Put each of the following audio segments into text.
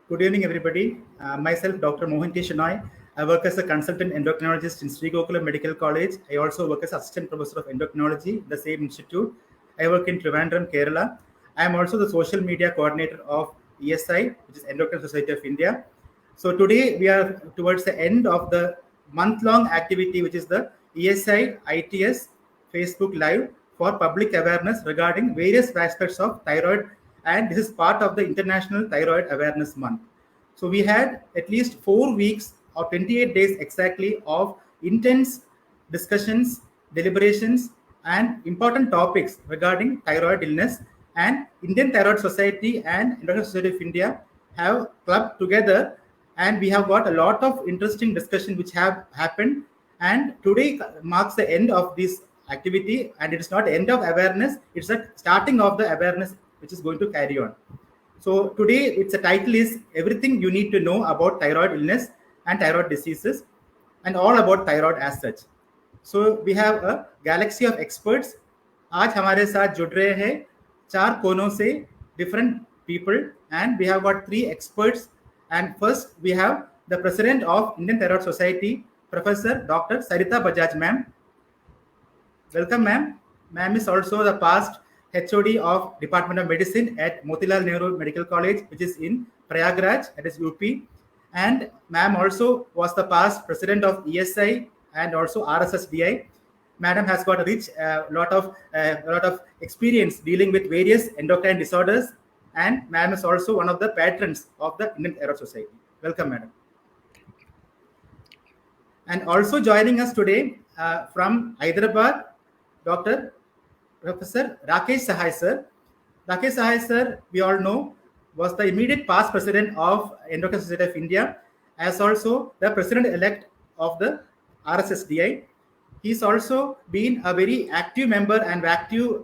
Good evening, everybody. Myself, Dr. Mohan K. Shenoy. I work as a consultant endocrinologist in Sri Gokulam Medical College. I also work as assistant professor of endocrinology in the same institute. I work in Trivandrum, Kerala. I am also the social media coordinator of ESI, which is Endocrine Society of India. So today we are towards the end of the month-long activity, which is the ESI ITS Facebook Live for public awareness regarding various aspects of thyroid, and this is part of the International Thyroid Awareness Month. So we had at least 4 weeks or 28 days exactly of intense discussions, deliberations, and important topics regarding thyroid illness. And Indian Thyroid Society and Endocrine Society of India have clubbed together, and we have got a lot of interesting discussion which have happened. And today marks the end of this activity, and it is not end of awareness, it's the starting of the awareness which is going to carry on. So today its a title is everything you need to know about thyroid illness and thyroid diseases, and all about thyroid as such. So we have a galaxy of experts. आज हमारे साथ जुड़ रहे हैं 4 कोनों से different people, and we have got 3 experts. And first we have the president of Indian Thyroid Society, Professor Dr. Sarita Bajaj ma'am. Welcome ma'am. Ma'am is also the past HOD of Department of Medicine at Motilal Nehru Medical College, which is in Prayagraj, that is UP. And ma'am also was the past president of ESI and also RSSDI. Madam has got a rich lot of experience dealing with various endocrine disorders, and ma'am is also one of the patrons of the Indian Thyroid Society. Welcome, madam. And also joining us today from Hyderabad, Dr. Professor Rakesh Sahai sir. Rakesh Sahai sir, we all know, was the immediate past president of Endocrine Society of India, as also the president-elect of the RSSDI. He's also been a very active member and active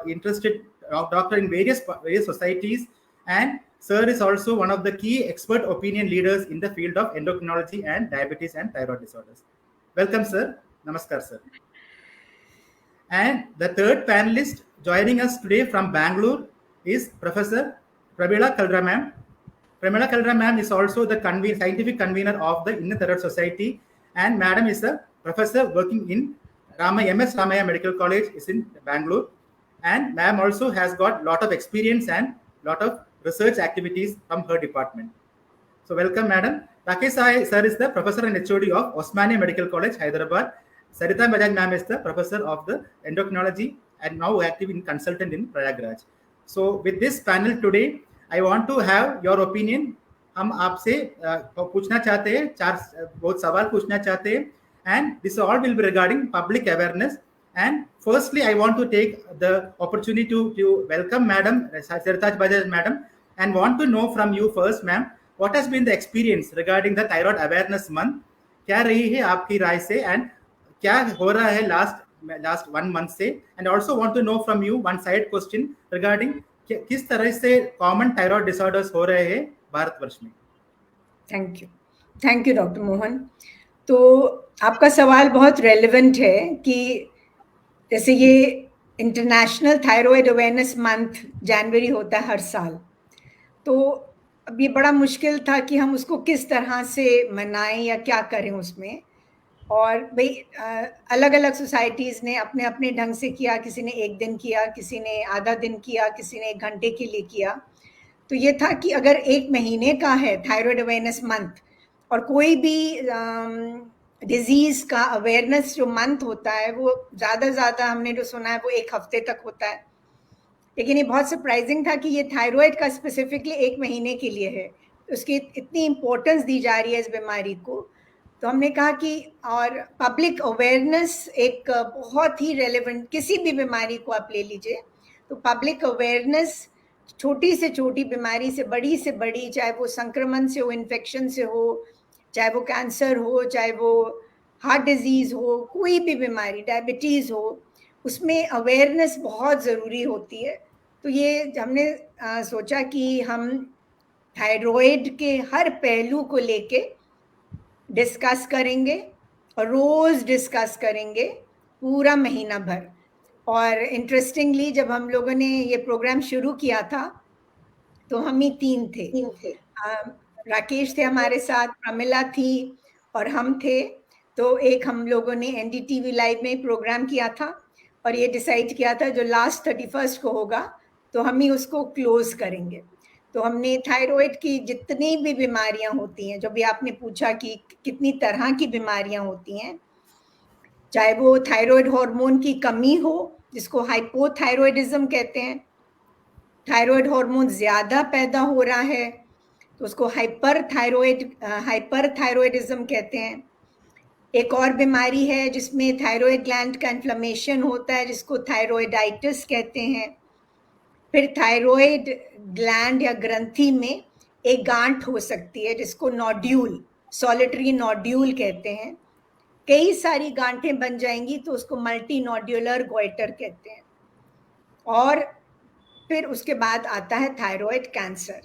interested doctor in various societies, and sir is also one of the key expert opinion leaders in the field of endocrinology and diabetes and thyroid disorders. Welcome, sir. Namaskar, sir. And the third panelist joining us today from Bangalore is Professor Pramila Kalra ma'am. Pramila Kalra ma'am is also the scientific convener of the Indian Thyroid Society, and madam is a professor working in MS Ramaya Medical College is in Bangalore, and ma'am also has got lot of experience and lot of research activities from her department. So welcome, madam. Rakesh Sahai sir is the professor and HOD of Osmania Medical College, Hyderabad. Sarita Bajaj ma'am is the professor of the endocrinology and now active in consultant in Prayagraj. So with this panel today, I want to have your opinion. हम आपसे पूछना चाहते हैं, 4 बहुत सवाल पूछना चाहते हैं, and this all will be regarding public awareness. And firstly, I want to take the opportunity to welcome Madam Sarita Bajaj Madam, and want to know from you first, ma'am, what has been the experience regarding the Thyroid Awareness Month? क्या रही है आपकी राय से, and क्या हो रहा है last 1 month से? And also want to know from you one side question regarding किस तरह से common thyroid disorders हो रहे हैं भारतवर्ष में? Thank you doctor Mohan. तो आपका सवाल बहुत रेलेवेंट है कि जैसे ये इंटरनेशनल थायराइड अवेयरनेस मंथ जनवरी होता है हर साल, तो अब ये बड़ा मुश्किल था कि हम उसको किस तरह से मनाएं या क्या करें उसमें. और भाई अलग अलग सोसाइटीज़ ने अपने अपने ढंग से किया, किसी ने 1 दिन किया, किसी ने आधा दिन किया, किसी ने 1 घंटे के लिए किया. तो ये था कि अगर 1 महीने का है थायराइड अवेयरनेस मंथ, और कोई भी डिजीज़ का अवेयरनेस जो मंथ होता है वो ज़्यादा हमने जो सुना है वो 1 हफ्ते तक होता है. लेकिन ये बहुत सरप्राइजिंग था कि ये थायराइड का स्पेसिफिकली 1 महीने के लिए है, उसकी इतनी इम्पोर्टेंस दी जा रही है इस बीमारी को. तो हमने कहा कि और पब्लिक अवेयरनेस एक बहुत ही रेलेवेंट, किसी भी बीमारी को आप ले लीजिए तो पब्लिक अवेयरनेस छोटी से छोटी बीमारी से बड़ी, चाहे वो संक्रमण से हो, इन्फेक्शन से हो, चाहे वो कैंसर हो, चाहे वो हार्ट डिजीज़ हो, कोई भी बीमारी, डायबिटीज़ हो, उसमें अवेयरनेस बहुत ज़रूरी होती है. तो ये हमने सोचा कि हम थायराइड के हर पहलू को लेके डिस्कस करेंगे और रोज़ डिस्कस करेंगे पूरा महीना भर. और इंटरेस्टिंगली जब हम लोगों ने ये प्रोग्राम शुरू किया था तो हम ही 3 थे. राकेश थे हमारे साथ, प्रमिला थी और हम थे। तो एक हम लोगों ने एनडीटीवी लाइव में प्रोग्राम किया था और ये डिसाइड किया था जो लास्ट 31 को होगा तो हम ही उसको क्लोज करेंगे। तो हमने थायराइड की जितनी भी बीमारियां होती हैं, जो भी आपने पूछा कि कितनी तरह की बीमारियां होती हैं, चाहे वो थायराइड हार्मोन की कमी हो जिसको हाइपोथायरॉयडिज्म कहते हैं, थायराइड हार्मोन ज्यादा पैदा हो रहा है तो उसको हाइपरथायरॉयडिज्म कहते हैं। एक और बीमारी है जिसमें थायराइड ग्लैंड का इन्फ्लेमेशन होता है जिसको थायराइडाइटिस कहते हैं। फिर थायराइड ग्लैंड या ग्रंथि में एक गांठ हो सकती है जिसको नोड्यूल, सॉलिटरी नोड्यूल कहते हैं। कई सारी गांठें बन जाएंगी तो उसको मल्टी नोड्यूलर गोइटर कहते हैं। और फिर उसके बाद आता है थायराइड कैंसर।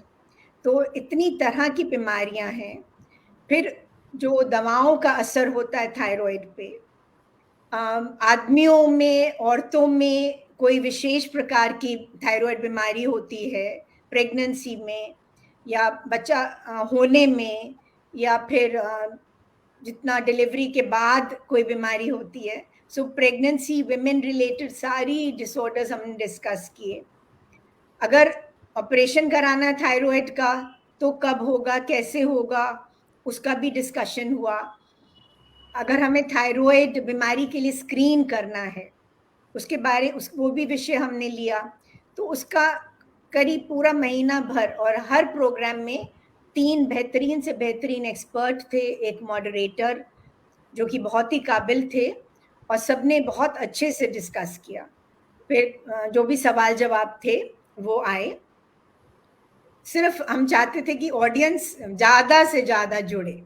तो इतनी तरह की बीमारियां हैं। फिर जो दवाओं का असर होता है थायराइड पे, आदमियों में, औरतों में कोई विशेष प्रकार की थायराइड बीमारी होती है प्रेगनेंसी में या बच्चा होने में, या फिर जितना डिलीवरी के बाद कोई बीमारी होती है। सो प्रेगनेंसी विमेन रिलेटेड सारी डिसऑर्डर्स हमने डिस्कस किए। अगर ऑपरेशन कराना है थायराइड का तो कब होगा, कैसे होगा, उसका भी डिस्कशन हुआ। अगर हमें थायराइड बीमारी के लिए स्क्रीन करना है उसके बारे वो भी विषय हमने लिया। तो उसका करीब पूरा महीना भर, और हर प्रोग्राम में 3 बेहतरीन से बेहतरीन एक्सपर्ट थे, एक मॉडरेटर जो कि बहुत ही काबिल थे, और सबने बहुत अच्छे से डिस्कस किया। फिर जो भी सवाल जवाब थे वो आए। सिर्फ हम चाहते थे कि ऑडियंस ज्यादा से ज्यादा जुड़े,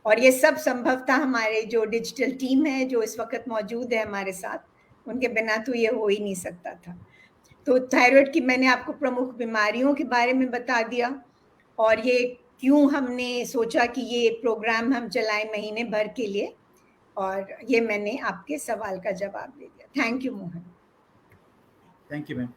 और ये सब संभव था हमारे जो डिजिटल टीम है जो इस वक्त मौजूद है हमारे साथ, उनके बिना तो ये हो ही नहीं सकता था। तो थायराइड की मैंने आपको प्रमुख बीमारियों के बारे में बता दिया, और ये क्यों हमने सोचा कि ये प्रोग्राम हम चलाएं महीने भर के लिए, और ये मैंने आपके सवाल का जवाब दे दिया। Thank you Mohan. Thank you ma'am.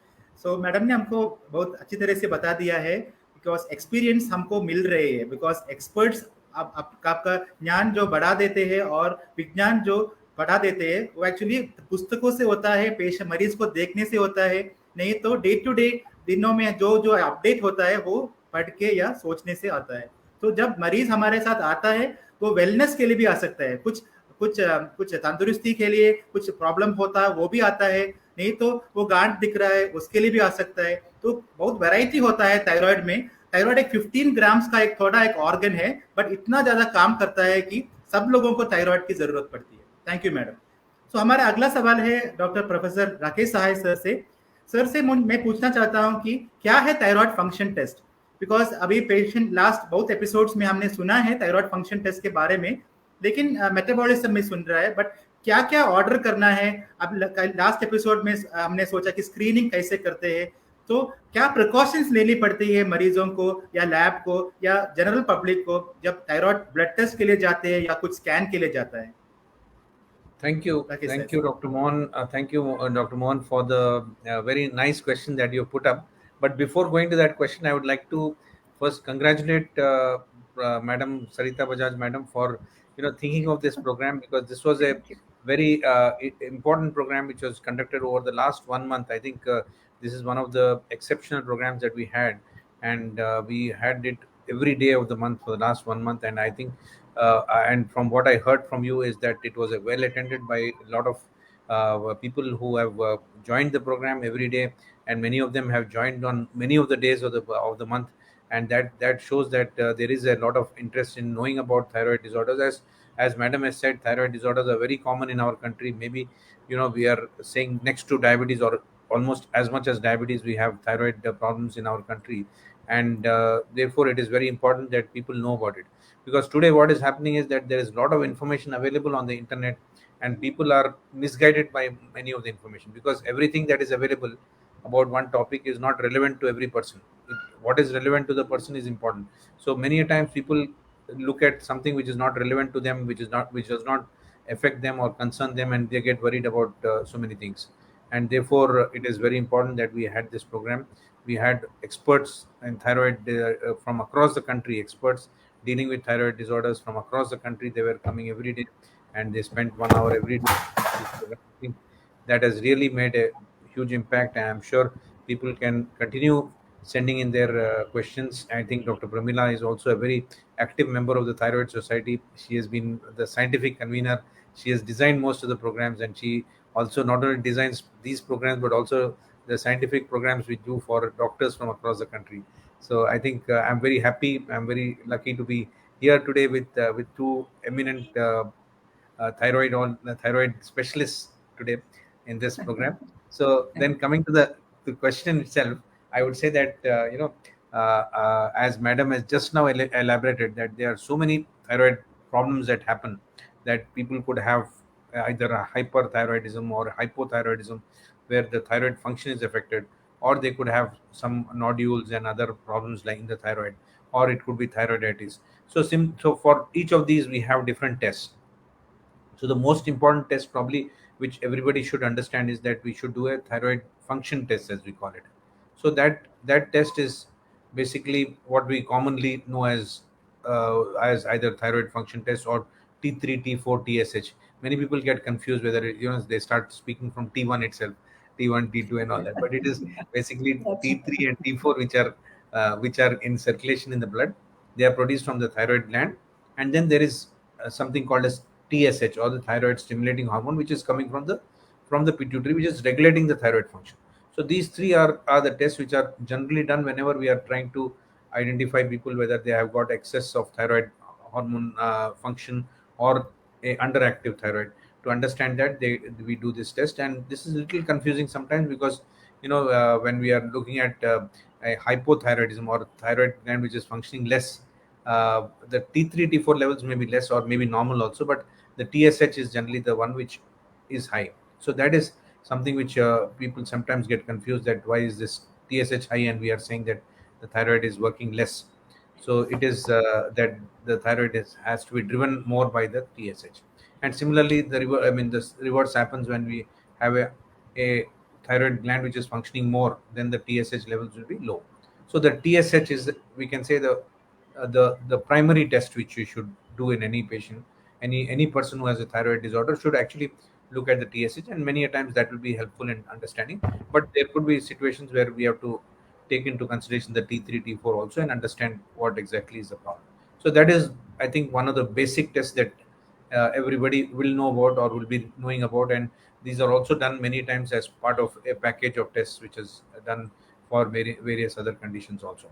So madam ने हमको बहुत अच्छी तरह से बता दिया है, बिकॉज एक्सपीरियंस हमको मिल रहे हैं, बिकॉज एक्सपर्ट्स आपका ज्ञान जो बढ़ा देते हैं और विज्ञान जो बढ़ा देते हैं वो एक्चुअली पुस्तकों से होता है, पेश मरीज को देखने से होता है, नहीं तो डे टू डे दिनों में जो जो अपडेट होता है वो पढ़ के या सोचने से आता है। तो जब मरीज हमारे साथ आता है तो वेलनेस के लिए भी आ सकता है, कुछ कुछ कुछ तंदुरुस्ती के लिए कुछ प्रॉब्लम होता है वो भी आता है, नहीं तो वो गांठ दिख रहा है उसके लिए भी आ सकता है। तो बहुत वैरायटी होता है थायराइड में। थायराइड एक 15 ग्राम्स का एक थोड़ा एक ऑर्गन है, बट इतना ज्यादा काम करता है कि सब लोगों को थायराइड की जरूरत पड़ती है। Thank you madam. सो हमारा अगला सवाल है डॉक्टर प्रोफेसर राकेश सहाय सर से। सर से मैं पूछना चाहता हूं कि क्या है थायराइड फंक्शन टेस्ट, बिकॉज अभी पेशेंट लास्ट बहुत एपिसोड्स में हमने सुना है थायराइड फंक्शन टेस्ट के बारे में, लेकिन मेटाबॉलिज्म में सुन रहा है, बट क्या क्या ऑर्डर करना है। अब लास्ट एपिसोड में हमने सोचा कि स्क्रीनिंग कैसे करते हैं, तो क्या प्रिकॉशंस लेनी पड़ती है मरीजों को या लैब को या जनरल पब्लिक को जब थायराइड ब्लड टेस्ट के लिए जाते हैं या कुछ स्कैन के लिए जाता है। Thank you, Dr. Mohan. Thank you, Dr. Mohan, for the very nice question that you put up. But before going to that question, I would like to first congratulate Madam Sarita Bajaj, Madam, for thinking of this program, because this was a very important program which was conducted over the last 1 month. I think this is one of the exceptional programs that we had, and we had it every day of the month for the last 1 month, and I think. And from what I heard from you is that it was well attended by a lot of people who have joined the program every day, and many of them have joined on many of the days of the month, and that shows that there is a lot of interest in knowing about thyroid disorders. As Madam has said, thyroid disorders are very common in our country. Maybe we are saying next to diabetes, or almost as much as diabetes, we have thyroid problems in our country, and therefore it is very important that people know about it. Because today what is happening is that there is a lot of information available on the internet, and people are misguided by many of the information, because everything that is available about one topic is not relevant to every person. What is relevant to the person is important. So many a times people look at something which is not relevant to them, which does not affect them or concern them, and they get worried about so many things. and therefore it is very important that we had this program. We had experts in thyroid from across the country, experts dealing with thyroid disorders from across the country. They were coming every day, and they spent 1 hour every day on this program. I think that has really made a huge impact, and I'm sure people can continue sending in their questions. I think Dr. Pramila is also a very active member of the Thyroid Society. She has been the scientific convener. She has designed most of the programs, and she also not only designs these programs but also the scientific programs we do for doctors from across the country. So I think I'm very happy. I'm very lucky to be here today with two eminent thyroid specialists today in this program. So then coming to the question itself, I would say that as Madam has just now elaborated, that there are so many thyroid problems that happen, that people could have either a hyperthyroidism or hypothyroidism, where the thyroid function is affected, or they could have some nodules and other problems like in the thyroid, or it could be thyroiditis. So for each of these we have different tests. So the most important test probably which everybody should understand is that we should do a thyroid function test, as we call it. So that test is basically what we commonly know as either thyroid function test or T3, T4, TSH. Many people get confused whether they start speaking from T1 itself, T1, T2, and all that. But it is basically T3 and T4 which are in circulation in the blood. They are produced from the thyroid gland, and then there is something called as TSH, or the thyroid stimulating hormone, which is coming from the pituitary, which is regulating the thyroid function. So these three are the tests which are generally done whenever we are trying to identify people whether they have got excess of thyroid hormone function or a underactive thyroid. To understand that, we do this test, and this is a little confusing sometimes because when we are looking at a hypothyroidism or thyroid gland which is functioning less, the T3, T4 levels may be less or maybe normal also, but the TSH is generally the one which is high. So that is something which people sometimes get confused, that why is this TSH high and we are saying that the thyroid is working less. So it is that the thyroid has to be driven more by the TSH. And similarly, the reverse happens when we have a thyroid gland which is functioning more, then the TSH levels will be low. So the TSH is, we can say, the primary test which you should do in any patient. Any person who has a thyroid disorder should actually look at the TSH, and many a times that will be helpful in understanding. But there could be situations where we have to take into consideration the T3, T4 also, and understand what exactly is the problem. So that is, I think, one of the basic tests that everybody will know about or will be knowing about, and these are also done many times as part of a package of tests which is done for various other conditions also.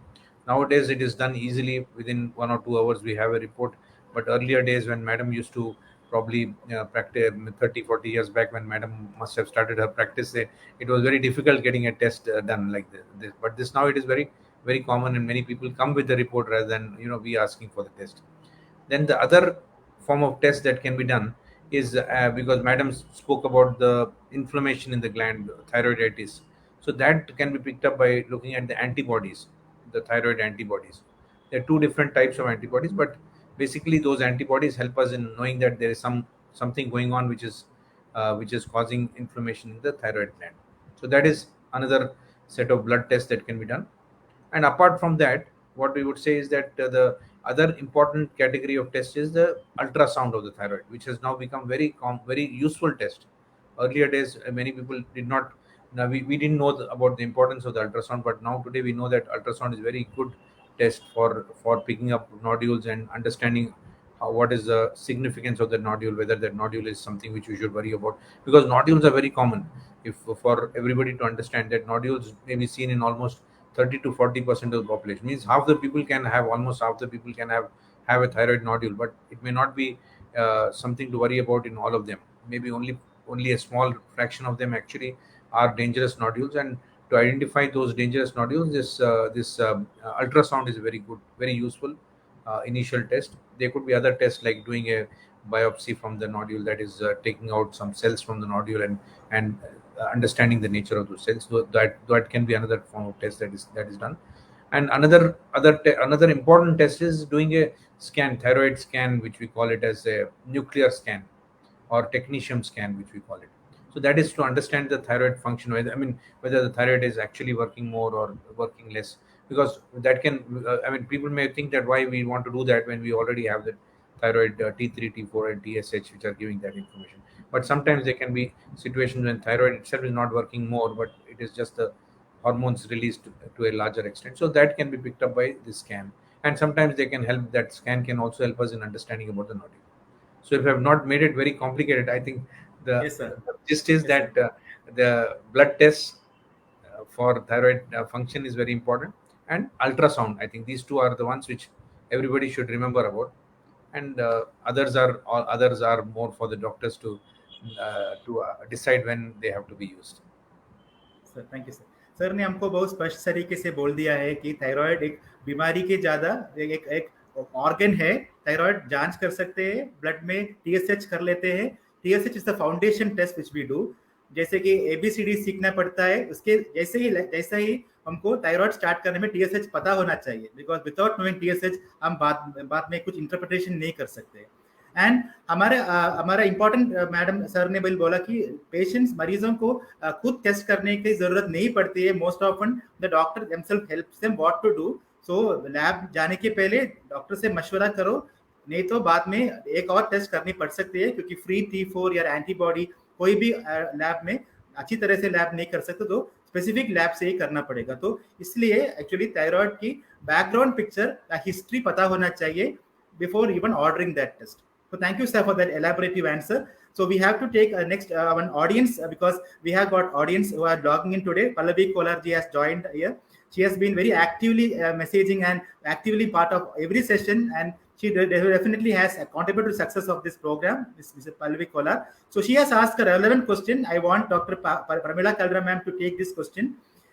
Nowadays it is done easily, within 1 or 2 hours we have a report. But earlier days, when Madam used to probably practice 30-40 years back, when Madam must have started her practice, it was very difficult getting a test done like this. But this now it is very, very common, and many people come with the report rather than we asking for the test. Then the other form of test that can be done is because Madam spoke about the inflammation in the gland, thyroiditis. So that can be picked up by looking at the antibodies, the thyroid antibodies. There are two different types of antibodies, but basically those antibodies help us in knowing that there is something going on which is causing inflammation in the thyroid gland. So that is another set of blood tests that can be done. And apart from that, what we would say is that the other important category of test is the ultrasound of the thyroid, which has now become very useful test. Earlier days, many people did not. Now we didn't know about the importance of the ultrasound, but now today we know that ultrasound is very good test for picking up nodules and understanding what is the significance of the nodule, whether that nodule is something which we should worry about, because nodules are very common. If for everybody to understand that nodules may be seen in almost 30 to 40% of the population, means almost half the people can have a thyroid nodule, but it may not be something to worry about in all of them. Maybe only a small fraction of them actually are dangerous nodules. And to identify those dangerous nodules, this ultrasound is very good, very useful initial test. There could be other tests like doing a biopsy from the nodule, that is taking out some cells from the nodule and understanding the nature of those cells. So that can be another form of test that is done. And another important test is doing a thyroid scan, which we call it as a nuclear scan or technetium scan, which we call it. So that is to understand the thyroid function, whether the thyroid is actually working more or working less, because that can, people may think that why we want to do that when we already have the thyroid T3, T4, and TSH, which are giving that information. But sometimes there can be situations when thyroid itself is not working more, but it is just the hormones released to a larger extent. So that can be picked up by the scan, and sometimes they can help. That scan can also help us in understanding about the nodule. So if I have not made it very complicated, I think the gist is that the blood tests for thyroid function is very important, and ultrasound. I think these two are the ones which everybody should remember about, and others are more for the doctors to decide when they have to be used. Sir thank you sir. Sir ने हमको बहुत स्पष्ट तरीके से बोल दिया है कि थायराइड एक बीमारी के ज्यादा एक ऑर्गन है. थायराइड जांच कर सकते हैं, ब्लड में टीएसएच कर लेते हैं. TSH is the foundation test which we do. जैसे कि एबीसीडी सीखना पड़ता है, उसके जैसे ही हमको थायराइड स्टार्ट करने में टीएसएच पता होना चाहिए, बिकॉज विदाउट नोइंग टीएसएच हम बाद में कुछ इंटरप्रिटेशन नहीं कर सकते. एंड हमारा इम्पोर्टेंट मैडम सर ने बोला कि पेशेंट्स मरीजों को खुद टेस्ट करने की जरूरत नहीं पड़ती है. Most often the doctor themselves helps them what to do. So lab जाने के पहले डॉक्टर से मशवरा करो, नहीं तो बाद में एक और टेस्ट करनी पड़ सकती है, क्योंकि फ्री T4 या एंटीबॉडी कोई भी लैब में अच्छी तरह से लैब नहीं कर सकते, तो स्पेसिफिक लैब से ही करना पड़ेगा. तो इसलिए एक्चुअली थायराइड की बैकग्राउंड पिक्चर या हिस्ट्री पता होना चाहिए before even ordering that test. So thank you, sir, for that elaborative answer. So we have to take next one audience, because we have got audience who are logging in today. Pallavi Kolarji has joined here. She has been very actively messaging and actively part of every session, and she definitely has contributed to success of this program. This is Pallavi Kolar. So she has asked a relevant question. I want Dr. Pramila Kalra ma'am to take this question.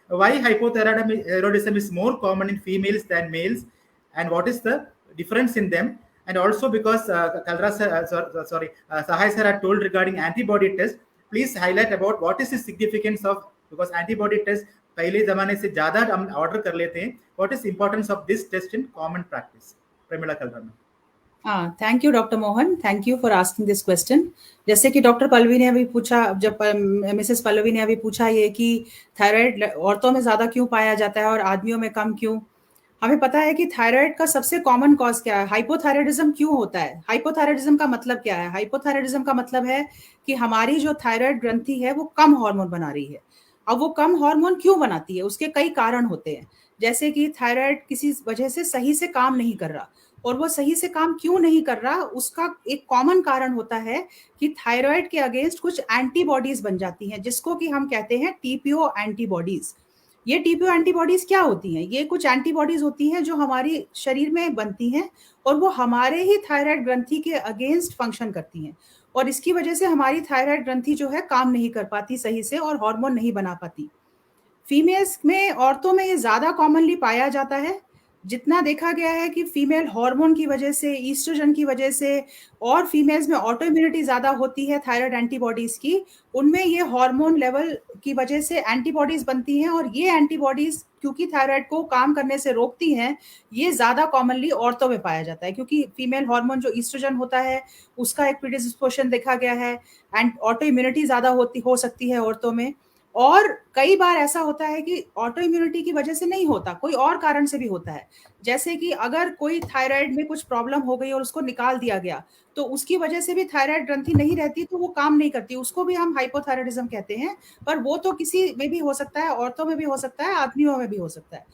Why hypothyroidism is more common in females than males, and what is the difference in them? And also because Sahai sir had told regarding antibody test, please highlight about what is the significance of, because antibody test पहले जमाने से ज्यादा हम order कर लेते हैं. What is importance of this test in common practice? Pramila Kalra. Thank you doctor Mohan, thank you for asking this question. जैसे कि डॉक्टर पल्लवी ने अभी पूछा, जब मिसेस पल्लवी ने अभी पूछा ये कि थायराइड औरतों में ज्यादा क्यों पाया जाता है और आदमियों में कम क्यों. हमें पता है कि थायराइड का सबसे कॉमन कॉज क्या है. हाइपोथायराइडिज्म क्यों होता है? हाइपोथायराइडिज्म का मतलब क्या है? हाइपोथायराइडिज्म का मतलब है कि हमारी जो थायराइड ग्रंथि है वो कम हार्मोन बना रही है. अब वो कम हार्मोन क्यों बनाती है, उसके कई कारण होते हैं. जैसे कि थायराइड किसी वजह से सही से काम नहीं कर रहा, और वो सही से काम क्यों नहीं कर रहा, उसका एक कॉमन कारण होता है कि थायराइड के अगेंस्ट कुछ एंटीबॉडीज बन जाती हैं, जिसको कि हम कहते हैं टीपीओ एंटीबॉडीज. ये टीपीओ एंटीबॉडीज क्या होती हैं? ये कुछ एंटीबॉडीज होती हैं जो हमारी शरीर में बनती हैं, और वो हमारे ही थायराइड ग्रंथि के अगेंस्ट फंक्शन करती हैं, और इसकी वजह से हमारी थायराइड ग्रंथि जो है काम नहीं कर पाती सही से और हार्मोन नहीं बना पाती. फीमेल्स में, औरतों में ये ज्यादा कॉमनली पाया जाता है. जितना देखा गया है कि फीमेल हार्मोन की वजह से, ईस्ट्रोजन की वजह से, और फीमेल्स में ऑटो इम्यूनिटी ज्यादा होती है थायराइड एंटीबॉडीज की, उनमें ये हार्मोन लेवल की वजह से एंटीबॉडीज बनती हैं, और ये एंटीबॉडीज क्योंकि थायराइड को काम करने से रोकती हैं, ये ज्यादा कॉमनली औरतों में पाया जाता है. क्योंकि फीमेल हार्मोन जो ईस्ट्रोजन होता है उसका एक प्रीडिस्पोजिशन देखा गया है, एंड ऑटो इम्यूनिटी ज्यादा हो सकती है औरतों में. और कई बार ऐसा होता है कि ऑटो इम्यूनिटी की वजह से नहीं होता, कोई और कारण से भी होता है. जैसे कि अगर कोई थायराइड में कुछ प्रॉब्लम हो गई और उसको निकाल दिया गया, तो उसकी वजह से भी थायराइड ग्रंथि नहीं रहती, तो वो काम नहीं करती, उसको भी हम हाइपोथायराइडिज्म कहते हैं. पर वो तो किसी में भी हो सकता है, औरतों में भी हो सकता है, आदमियों में भी हो सकता है.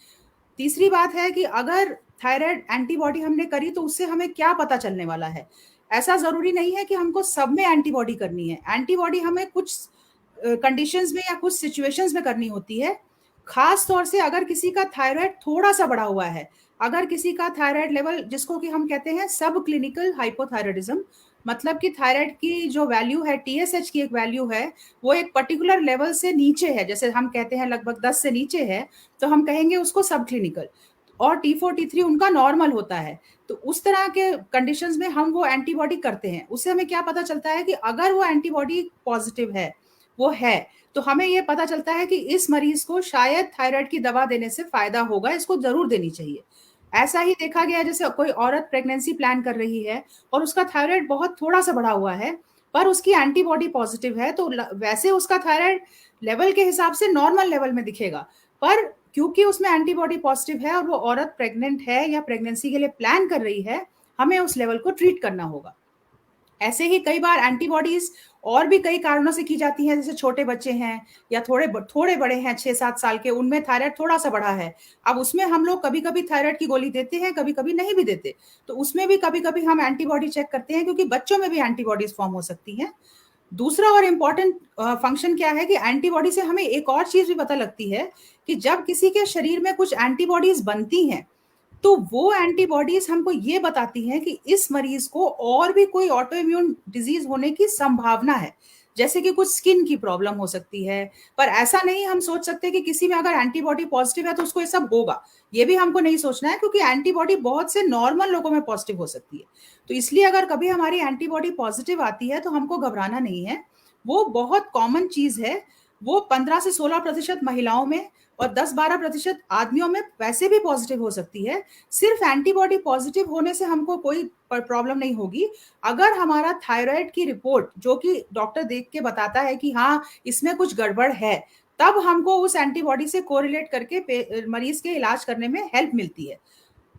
तीसरी बात है कि अगर थायराइड एंटीबॉडी हमने करी तो उससे हमें क्या पता चलने वाला है. ऐसा जरूरी नहीं है कि हमको सब में एंटीबॉडी करनी है. एंटीबॉडी हमें कुछ कंडीशंस में या कुछ सिचुएशंस में करनी होती है. खास तौर से अगर किसी का थायराइड थोड़ा सा बढ़ा हुआ है, अगर किसी का थायराइड लेवल, जिसको कि हम कहते हैं सब क्लिनिकल हाइपोथायराइडिज्म, मतलब कि थायराइड की जो वैल्यू है, टीएसएच की एक वैल्यू है, वो एक पर्टिकुलर लेवल से नीचे है, जैसे हम कहते हैं लगभग 10 से नीचे है, तो हम कहेंगे उसको सब क्लिनिकल. और T4 T3 उनका नॉर्मल होता है. तो उस तरह के कंडीशंस में हम वो एंटीबॉडी करते हैं. उससे हमें क्या पता चलता है कि अगर वो एंटीबॉडी पॉजिटिव है, वो है, तो हमें ये पता चलता है कि इस मरीज को शायद थायराइड की दवा देने से फायदा होगा, इसको जरूर देनी चाहिए. ऐसा ही देखा गया, जैसे कोई औरत प्रेगनेंसी प्लान कर रही है और उसका थायराइड बहुत थोड़ा सा बढ़ा हुआ है, पर उसकी एंटीबॉडी पॉजिटिव है, तो वैसे उसका थायराइड लेवल के हिसाब से नॉर्मल लेवल में दिखेगा, पर क्योंकि उसमें एंटीबॉडी पॉजिटिव है और वो औरत प्रेग्नेंट है या प्रेगनेंसी के लिए प्लान कर रही है, हमें उस लेवल को ट्रीट करना होगा। ऐसे ही कई बार एंटीबॉडीज और भी कई कारणों से की जाती हैं, जैसे छोटे बच्चे हैं या थोड़े बड़े हैं 6-7 साल के, उनमें थायराइड थोड़ा सा बढ़ा है, अब उसमें हम लोग कभी कभी थायराइड की गोली देते हैं, कभी कभी नहीं भी देते, तो उसमें भी कभी कभी हम एंटीबॉडी चेक करते हैं, क्योंकि बच्चों में भी एंटीबॉडीज फॉर्म हो सकती हैं। दूसरा और इम्पॉर्टेंट फंक्शन क्या है कि एंटीबॉडी से हमें एक और चीज भी पता लगती है कि जब किसी के शरीर में कुछ एंटीबॉडीज बनती हैं, तो वो एंटीबॉडीज हमको ये बताती हैं कि इस मरीज को और भी कोई ऑटो इम्यून डिजीज होने की संभावना है, जैसे कि कुछ स्किन की प्रॉब्लम हो सकती है। पर ऐसा नहीं हम सोच सकते कि किसी में अगर एंटीबॉडी पॉजिटिव है तो उसको ये सब होगा, ये भी हमको नहीं सोचना है, क्योंकि एंटीबॉडी बहुत से नॉर्मल लोगों में पॉजिटिव हो सकती है। तो इसलिए अगर कभी हमारी एंटीबॉडी पॉजिटिव आती है तो हमको घबराना नहीं है, वो बहुत कॉमन चीज है। वो 15 से 16% महिलाओं में और 10-12% आदमियों में वैसे भी पॉजिटिव हो सकती है। सिर्फ एंटीबॉडी पॉजिटिव होने से हमको कोई प्रॉब्लम नहीं होगी। अगर हमारा थायराइड की रिपोर्ट, जो कि डॉक्टर देख के बताता है कि हाँ इसमें कुछ गड़बड़ है, तब हमको उस एंटीबॉडी से कोरिलेट करके मरीज के इलाज करने में हेल्प मिलती है।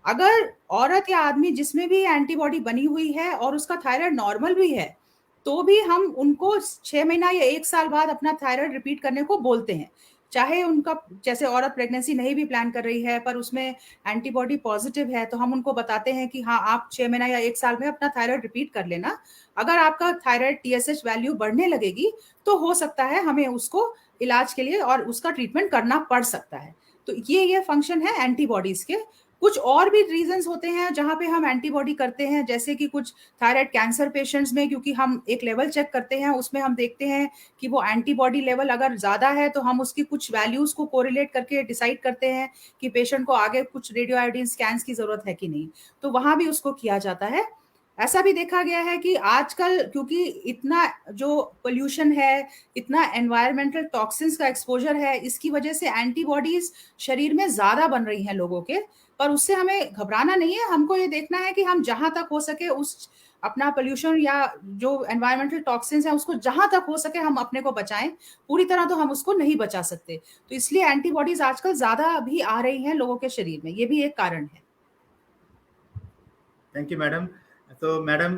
अगर औरत या आदमी जिसमें भी एंटीबॉडी बनी हुई है और उसका थायराइड नॉर्मल भी है, तो भी हम उनको 6 महीना या 1 साल बाद अपना थायराइड रिपीट करने को बोलते हैं। चाहे उनका, जैसे औरत प्रेगनेंसी नहीं भी प्लान कर रही है पर उसमें एंटीबॉडी पॉजिटिव है, तो हम उनको बताते हैं कि हाँ आप 6 महीना या 1 साल में अपना थायराइड रिपीट कर लेना। अगर आपका थायराइड TSH वैल्यू बढ़ने लगेगी तो हो सकता है हमें उसको इलाज के लिए और उसका ट्रीटमेंट करना पड़ सकता है। तो ये फंक्शन है एंटीबॉडीज के। कुछ और भी रीजंस होते हैं जहां पे हम एंटीबॉडी करते हैं, जैसे कि कुछ थायराइड कैंसर पेशेंट्स में, क्योंकि हम एक लेवल चेक करते हैं, उसमें हम देखते हैं कि वो एंटीबॉडी लेवल अगर ज्यादा है तो हम उसकी कुछ वैल्यूज को कोरिलेट करके डिसाइड करते हैं कि पेशेंट को आगे कुछ रेडियो आयोडीन स्कैन्स की जरूरत है कि नहीं, तो वहां भी उसको किया जाता है। ऐसा भी देखा गया है कि आजकल क्योंकि इतना जो पोल्यूशन है, इतना एनवायरमेंटल टॉक्सिन्स का एक्सपोजर है, इसकी वजह से एंटीबॉडीज शरीर में ज्यादा बन रही हैं लोगों के, पर उससे हमें घबराना नहीं है। हमको ये देखना है कि हम जहां तक हो सके उस अपना पोल्यूशन या जो एनवायरमेंटल टॉक्सिन्स है उसको जहां तक हो सके हम अपने को बचाएं। पूरी तरह तो हम उसको नहीं बचा सकते, तो इसलिए एंटीबॉडीज आजकल ज्यादा भी आ रही हैं लोगों के शरीर में, ये भी एक कारण है। Thank you madam. तो मैडम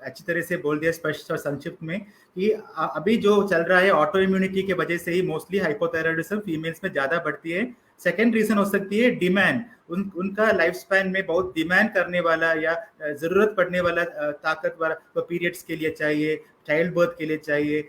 अच्छी तरह से बोल दिया स्पष्ट और संक्षिप्त में कि अभी जो चल रहा है ऑटो इम्यूनिटी के वजह से ही मोस्टली हाइपोथायराइडिज्म फीमेल्स में ज़्यादा बढ़ती है। सेकेंड रीजन हो सकती है डिमांड, उनका लाइफ स्पैन में बहुत डिमांड करने वाला या ज़रूरत पड़ने वाला ताकतवर पीरियड्स के लिए चाहिए, चाइल्ड बर्थ के लिए चाहिए,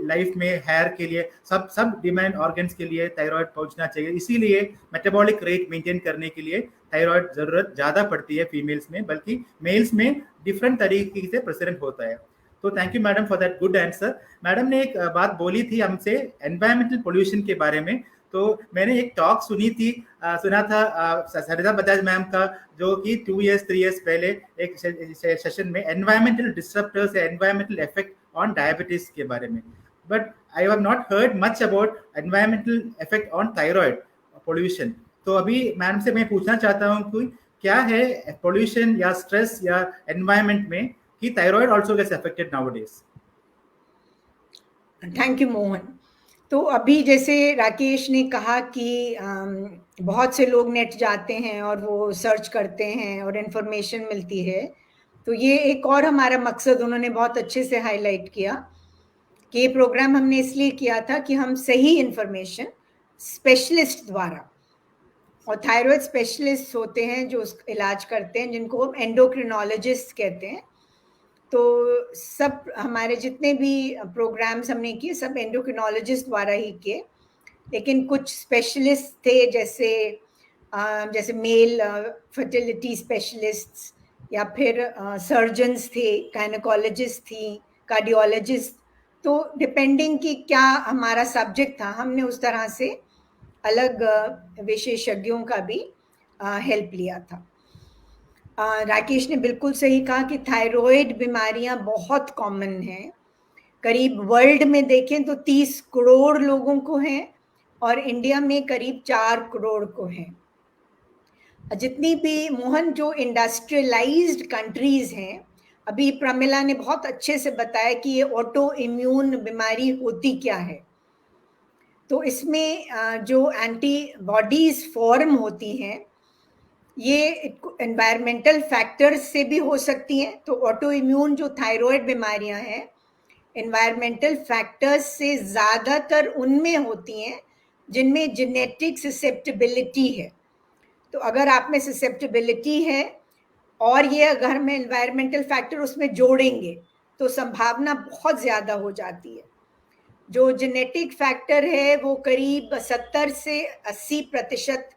लाइफ में हेयर के लिए, सब डिमांड ऑर्गन्स के लिए थायराइड पहुंचना चाहिए। इसीलिए मेटाबॉलिक रेट मेंटेन करने के लिए थायराइड जरूरत ज़्यादा पड़ती है फीमेल्स में, बल्कि मेल्स में डिफरेंट तरीके से प्रेसिडेंट होता है। तो thank you madam for that good answer. Madam ने एक बात बोली थी हमसे एनवायरमेंटल पोल्यूशन के बारे में, तो मैंने एक टॉक सुना था सरिता बजाज मैम का, जो कि 2 years 3 years पहले एक सेशन में एनवायरमेंटल डिस्टर्बर्स या एनवायरमेंटल इफेक्ट ऑन डायबिटीज के बारे में, but I have not heard much about environmental effect on thyroid pollution. तो अभी मैम से मैं पूछना चाहता हूँ कि क्या है पोल्यूशन या स्ट्रेस या एनवायरमेंट में कि thyroid also gets affected nowadays. Thank you Mohan. तो अभी जैसे राकेश ने कहा कि बहुत से लोग नेट जाते हैं और वो सर्च करते हैं और इन्फॉर्मेशन मिलती है, तो ये एक और हमारा मकसद उन्होंने बहुत अच्छे से हाईलाइट किया कि ये प्रोग्राम हमने इसलिए किया था कि हम सही इन्फॉर्मेशन स्पेशलिस्ट द्वारा, और थायराइड स्पेशलिस्ट होते हैं जो इलाज करते हैं, जिनको हम एंडोक्रिनोलॉजिस्ट कहते हैं। तो सब हमारे जितने भी प्रोग्राम्स हमने किए सब एंडोक्रिनोलॉजिस्ट द्वारा ही किए, लेकिन कुछ स्पेशलिस्ट थे जैसे मेल फर्टिलिटी स्पेशलिस्ट्स, या फिर सर्जन्स थे, गायनेकोलॉजिस्ट थी, कार्डियोलॉजिस्ट। तो डिपेंडिंग कि क्या हमारा सब्जेक्ट था, हमने उस तरह से अलग विशेषज्ञों का भी हेल्प लिया था। राकेश ने बिल्कुल सही कहा कि थायराइड बीमारियां बहुत कॉमन हैं। करीब वर्ल्ड में देखें तो 30 करोड़ लोगों को हैं और इंडिया में करीब 4 करोड़ को हैं। जितनी भी मोहन जो इंडस्ट्रियलाइज्ड कंट्रीज हैं अभी प्रमिला ने बहुत अच्छे से बताया कि ये ऑटो इम्यून बीमारी होती क्या है। तो इसमें जो एंटीबॉडीज फॉर्म होती हैं ये एनवायरमेंटल फैक्टर्स से भी हो सकती हैं। तो ऑटो इम्यून जो थायराइड बीमारियां हैं एनवायरमेंटल फैक्टर्स से ज़्यादातर उनमें होती हैं जिनमें जेनेटिक ससेप्टेबिलिटी है। तो अगर आप में ससेप्टेबिलिटी है और ये अगर हम एनवायरमेंटल फैक्टर उसमें जोड़ेंगे तो संभावना बहुत ज़्यादा हो जाती है। जो जेनेटिक फैक्टर है वो करीब 70 से 80%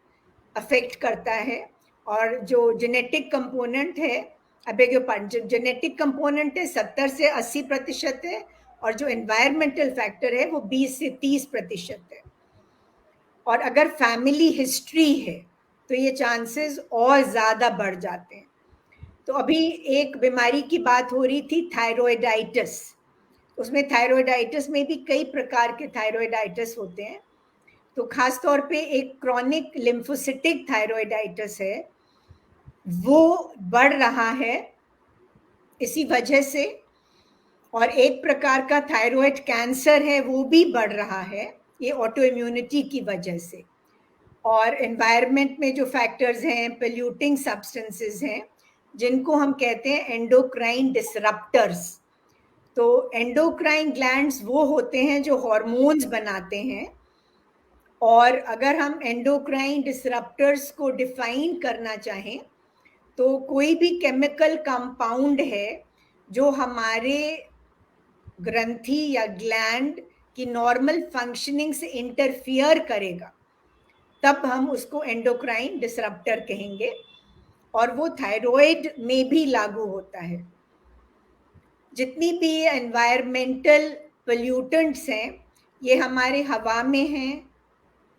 अफेक्ट करता है, और जो जेनेटिक कंपोनेंट है जो जेनेटिक कंपोनेंट है 70 से 80% है, और जो एनवायरमेंटल फैक्टर है वो 20 से 30% है। और अगर फैमिली हिस्ट्री है तो ये चांसेस और ज़्यादा बढ़ जाते हैं। तो अभी एक बीमारी की बात हो रही थी थायराइडाइटिस। उसमें थायराइडाइटिस में भी कई प्रकार के थायराइडाइटिस होते हैं। तो खास तौर पे एक क्रॉनिक लिम्फोसिटिक थायराइडाइटिस है, वो बढ़ रहा है इसी वजह से। और एक प्रकार का थायराइड कैंसर है वो भी बढ़ रहा है ये ऑटो इम्यूनिटी की वजह से। और एनवायरनमेंट में जो फैक्टर्स हैं, पोल्यूटिंग सब्सटेंसेस हैं जिनको हम कहते हैं एंडोक्राइन डिसरप्टर्स। तो एंडोक्राइन ग्लैंड्स वो होते हैं जो हार्मोन्स बनाते हैं, और अगर हम एंडोक्राइन डिसरप्टर्स को डिफाइन करना चाहें तो कोई भी केमिकल कंपाउंड है जो हमारे ग्रंथि या ग्लैंड की नॉर्मल फंक्शनिंग से इंटरफियर करेगा तब हम उसको एंडोक्राइन डिसरप्टर कहेंगे, और वो थायराइड में भी लागू होता है। जितनी भी एनवायरमेंटल पोल्यूटेंट्स हैं ये हमारे हवा में हैं,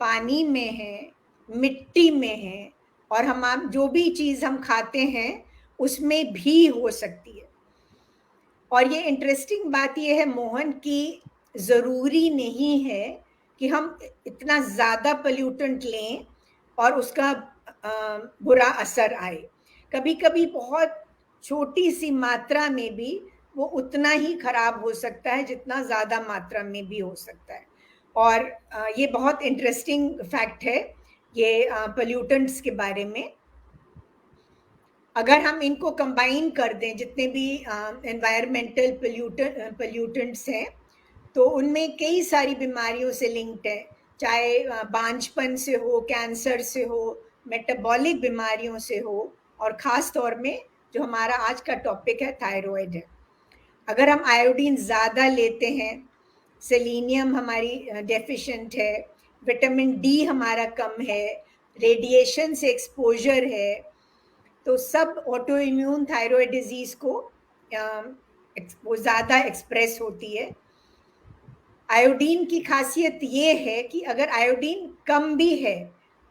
पानी में हैं, मिट्टी में हैं, और हम जो भी चीज़ हम खाते हैं उसमें भी हो सकती है। और ये इंटरेस्टिंग बात ये है मोहन कि ज़रूरी नहीं है कि हम इतना ज़्यादा पोल्यूटेंट लें और उसका बुरा असर आए। कभी कभी बहुत छोटी सी मात्रा में भी वो उतना ही खराब हो सकता है जितना ज़्यादा मात्रा में भी हो सकता है। और ये बहुत इंटरेस्टिंग फैक्ट है ये पोल्यूटेंट्स के बारे में। अगर हम इनको कंबाइन कर दें जितने भी एनवायरमेंटल पोल्यूटेंट्स हैं तो उनमें कई सारी बीमारियों से लिंक्ड है, चाहे बांझपन से हो, कैंसर से हो, मेटाबॉलिक बीमारियों से हो, और ख़ास तौर में जो हमारा आज का टॉपिक है थायराइड है। अगर हम आयोडीन ज़्यादा लेते हैं, सेलेनियम हमारी डेफिशिएंट है, विटामिन डी हमारा कम है, रेडिएशन से एक्सपोजर है, तो सब ऑटो इम्यून थायराइड डिजीज को वो ज़्यादा एक्सप्रेस होती है। आयोडीन की खासियत ये है कि अगर आयोडीन कम भी है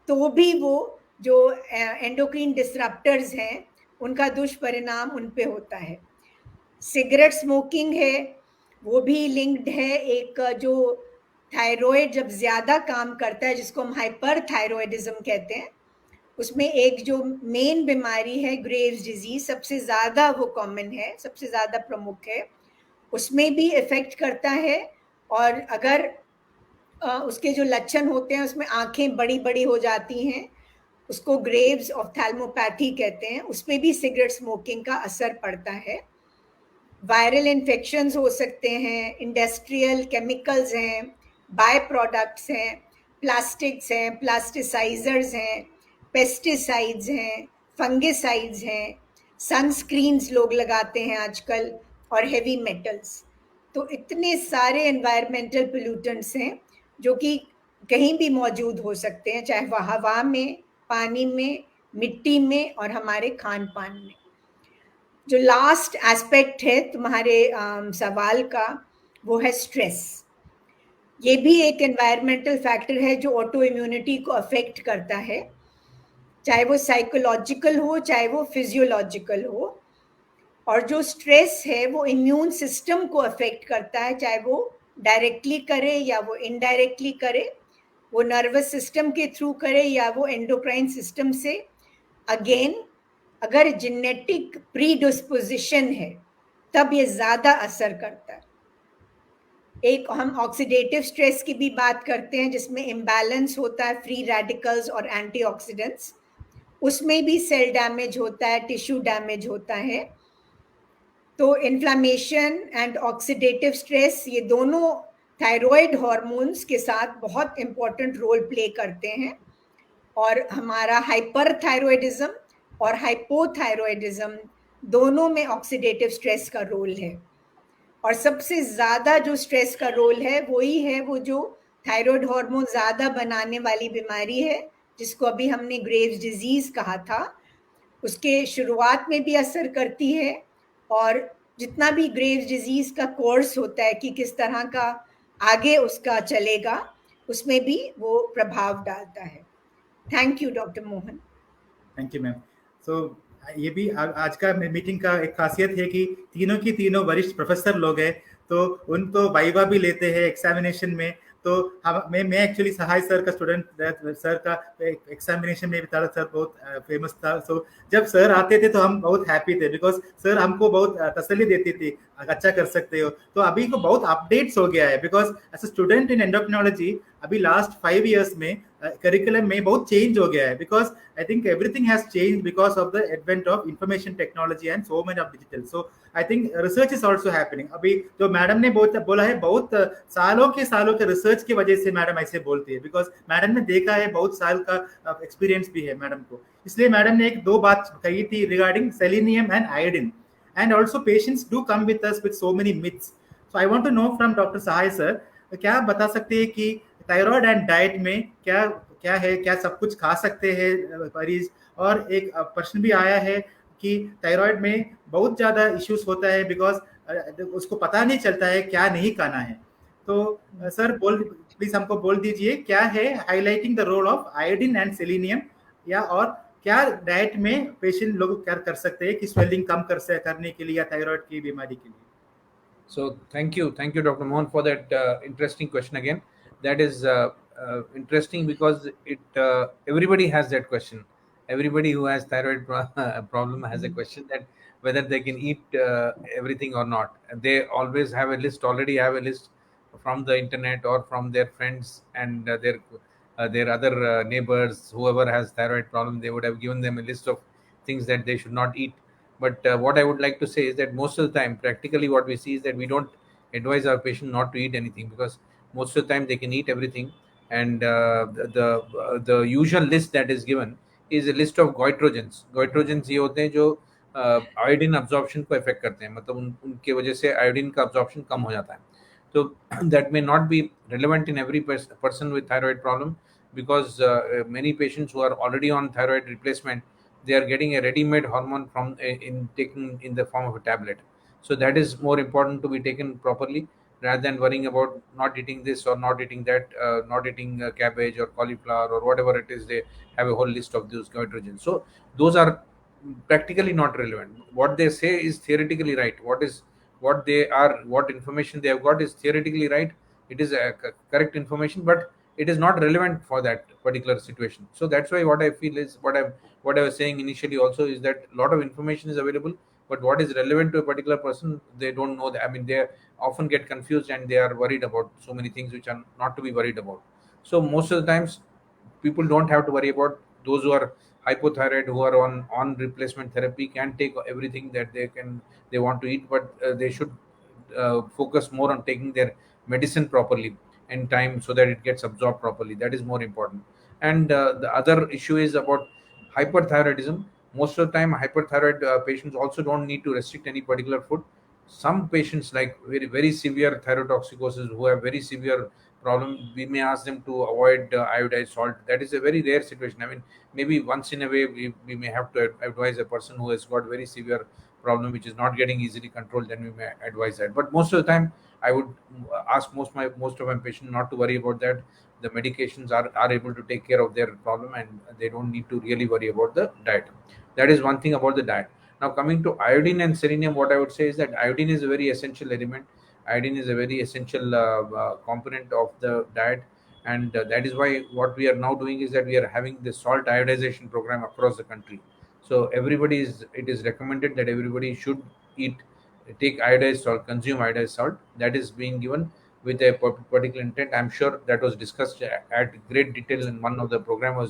तो भी वो जो एंडोक्राइन डिसरप्टर्स हैं उनका दुष्परिणाम उन पे होता है। सिगरेट स्मोकिंग है वो भी लिंक्ड है, एक जो थायराइड जब ज़्यादा काम करता है जिसको हम हाइपरथायराइडिज्म कहते हैं, उसमें एक जो मेन बीमारी है ग्रेव्स डिजीज, सबसे ज़्यादा वो कॉमन है, सबसे ज़्यादा प्रमुख है, उसमें भी इफ़ेक्ट करता है। और अगर उसके जो लक्षण होते हैं उसमें आंखें बड़ी बड़ी हो जाती हैं, उसको ग्रेव्स ऑफ्थैल्मोपैथी कहते हैं, उस पर भी सिगरेट स्मोकिंग का असर पड़ता है। वायरल इन्फेक्शंस हो सकते हैं, इंडस्ट्रियल केमिकल्स हैं, बाय प्रोडक्ट्स हैं, प्लास्टिक्स हैं, प्लास्टिसाइजर्स हैं, पेस्टिसाइड्स हैं, फंगिसाइड्स हैं, सनस्क्रीन्स लोग लगाते हैं आजकल, और हेवी मेटल्स। तो इतने सारे एनवायरमेंटल पोल्यूटेंट्स हैं जो कि कहीं भी मौजूद हो सकते हैं, चाहे वह हवा में, पानी में, मिट्टी में और हमारे खान पान में। जो लास्ट एस्पेक्ट है तुम्हारे सवाल का वो है स्ट्रेस। ये भी एक एनवायरमेंटल फैक्टर है जो ऑटो इम्यूनिटी को अफेक्ट करता है, चाहे वो साइकोलॉजिकल हो चाहे वो फिजियोलॉजिकल हो। और जो स्ट्रेस है वो इम्यून सिस्टम को अफेक्ट करता है, चाहे वो डायरेक्टली करे या वो इनडायरेक्टली करे, वो नर्वस सिस्टम के थ्रू करे या वो एंडोक्राइन सिस्टम से। अगेन अगर जेनेटिक प्रीडिस्पोजिशन है तब ये ज्यादा असर करता है। एक हम ऑक्सीडेटिव स्ट्रेस की भी बात करते हैं, जिसमें इम्बैलेंस होता है फ्री रेडिकल्स और एंटीऑक्सीडेंट्स, उसमें भी सेल डैमेज होता है, टिश्यू डैमेज होता है। तो इन्फ्लामेशन एंड ऑक्सीडेटिव स्ट्रेस ये दोनों थायराइड हार्मोन्स के साथ बहुत इंपॉर्टेंट रोल प्ले करते हैं, और हमारा हाइपरथायरॉयडिज्म और हाइपोथायरॉयडिज्म दोनों में ऑक्सीडेटिव स्ट्रेस का रोल है। और सबसे ज्यादा जो स्ट्रेस का रोल है वही है वो जो थायराइड हार्मोन ज्यादा बनाने वाली बीमारी है, जिसको अभी हमने ग्रेव्स डिजीज कहा था। उसके शुरुआत में भी असर करती है, और जितना भी ग्रेव्स डिजीज का कोर्स होता है कि किस तरह का आगे उसका चलेगा, उसमें भी वो प्रभाव डालता है। Thank you doctor Mohan. Thank you ma'am. So ये भी आज का मीटिंग का एक खासियत है कि तीनों की तीनों वरिष्ठ प्रोफेसर लोग हैं, तो उन तो वाइवा भी लेते हैं एग्जामिनेशन में। तो हम मैं एक्चुअली सहाय सर का स्टूडेंट, सर का एग्जामिनेशन में भी था, सर बहुत फेमस था। सो जब सर आते थे तो हम बहुत हैप्पी थे, बिकॉज सर हमको बहुत तसल्ली देती थी, अच्छा कर सकते हो। तो अभी को बहुत अपडेट्स हो गया है, because as a student in endocrinology अभी लास्ट 5 years में करिकुलम में बहुत चेंज हो गया है, because I think everything has change because of the advent of information technology and so many of digital. So I think research is also happening. अभी जो madam ने बोला है, बहुत सालों के रिसर्च की वजह से मैडम ऐसे बोलती है, बिकॉज मैडम ने देखा है, बहुत साल का एक्सपीरियंस भी है मैडम को। इसलिए मैडम ने एक दो बात कही थी regarding selenium and iodine, and also patients do come with us with so many myths. So I want to know from Dr. Sahai sir, क्या आप बता सकते हैं कि थायराइड एंड डाइट में क्या क्या है, क्या सब कुछ खा सकते हैं मरीज? और एक प्रश्न भी आया है कि थायराइड में बहुत ज्यादा इश्यूज होता है, बिकॉज उसको पता नहीं चलता है क्या नहीं खाना है। तो सर प्लीज हमको बोल दीजिए क्या है highlighting the role of iodine and selenium, या और क्या डाइट में पेशेंट लोग क्या कर सकते हैं कि स्वेलिंग कम करने के लिए या थायराइड की बीमारी के लिए? So thank you, Dr. Mohan, for that interesting question again. That is interesting because everybody has that question. Everybody who has thyroid problem has a question that whether they can eat everything or not. They always already have a list from the internet or from their friends and their other neighbors. Whoever has thyroid problem, they would have given them a list of things that they should not eat. But what I would like to say is that most of the time, practically what we see is that we don't advise our patient not to eat anything, because most of the time they can eat everything. And the usual list that is given is a list of goitrogens. Goitrogens ये होते हैं जो iodine absorption को effect करते हैं, मतलब उनके वजह से आयोडीन का अब्जॉर्प्शन कम हो जाता है. So that may not be relevant in every person with thyroid problem, because many patients who are already on thyroid replacement, they are getting a ready-made hormone from taken in the form of a tablet. So that is more important to be taken properly, rather than worrying about not eating this or not eating that, not eating cabbage or cauliflower or whatever it is. They have a whole list of those goitrogens. So those are practically not relevant. What they say is theoretically right. What information they have got is theoretically right. It is a correct information, but it is not relevant for that particular situation. So that's why what I feel is what I was saying initially also is that a lot of information is available, but what is relevant to a particular person, they don't know that. I mean, they often get confused and they are worried about so many things which are not to be worried about. So most of the times people don't have to worry about. Those who are hypothyroid, who are on replacement therapy, can take everything that they want to eat, but they should focus more on taking their medicine properly in time so that it gets absorbed properly. That is more important. And the other issue is about hyperthyroidism. Most of the time hyperthyroid patients also don't need to restrict any particular food. Some patients, like very very severe thyrotoxicosis, who have very severe problem, we may ask them to avoid iodized salt. That is a very rare situation. I mean, maybe once in a way we may have to advise a person who has got very severe problem which is not getting easily controlled, then we may advise that. But most of the time I would ask most of my patients not to worry about that. The medications are able to take care of their problem, and they don't need to really worry about the diet. That is one thing about the diet. Now coming to iodine and selenium, what I would say is that iodine is a very essential element. Iodine is a very essential component of the diet, and that is why what we are now doing is that we are having the salt iodization program across the country. So it is recommended that everybody should eat take iodized salt, consume iodized salt, that is being given with a particular intent. I'm sure that was discussed at great detail in one of the program.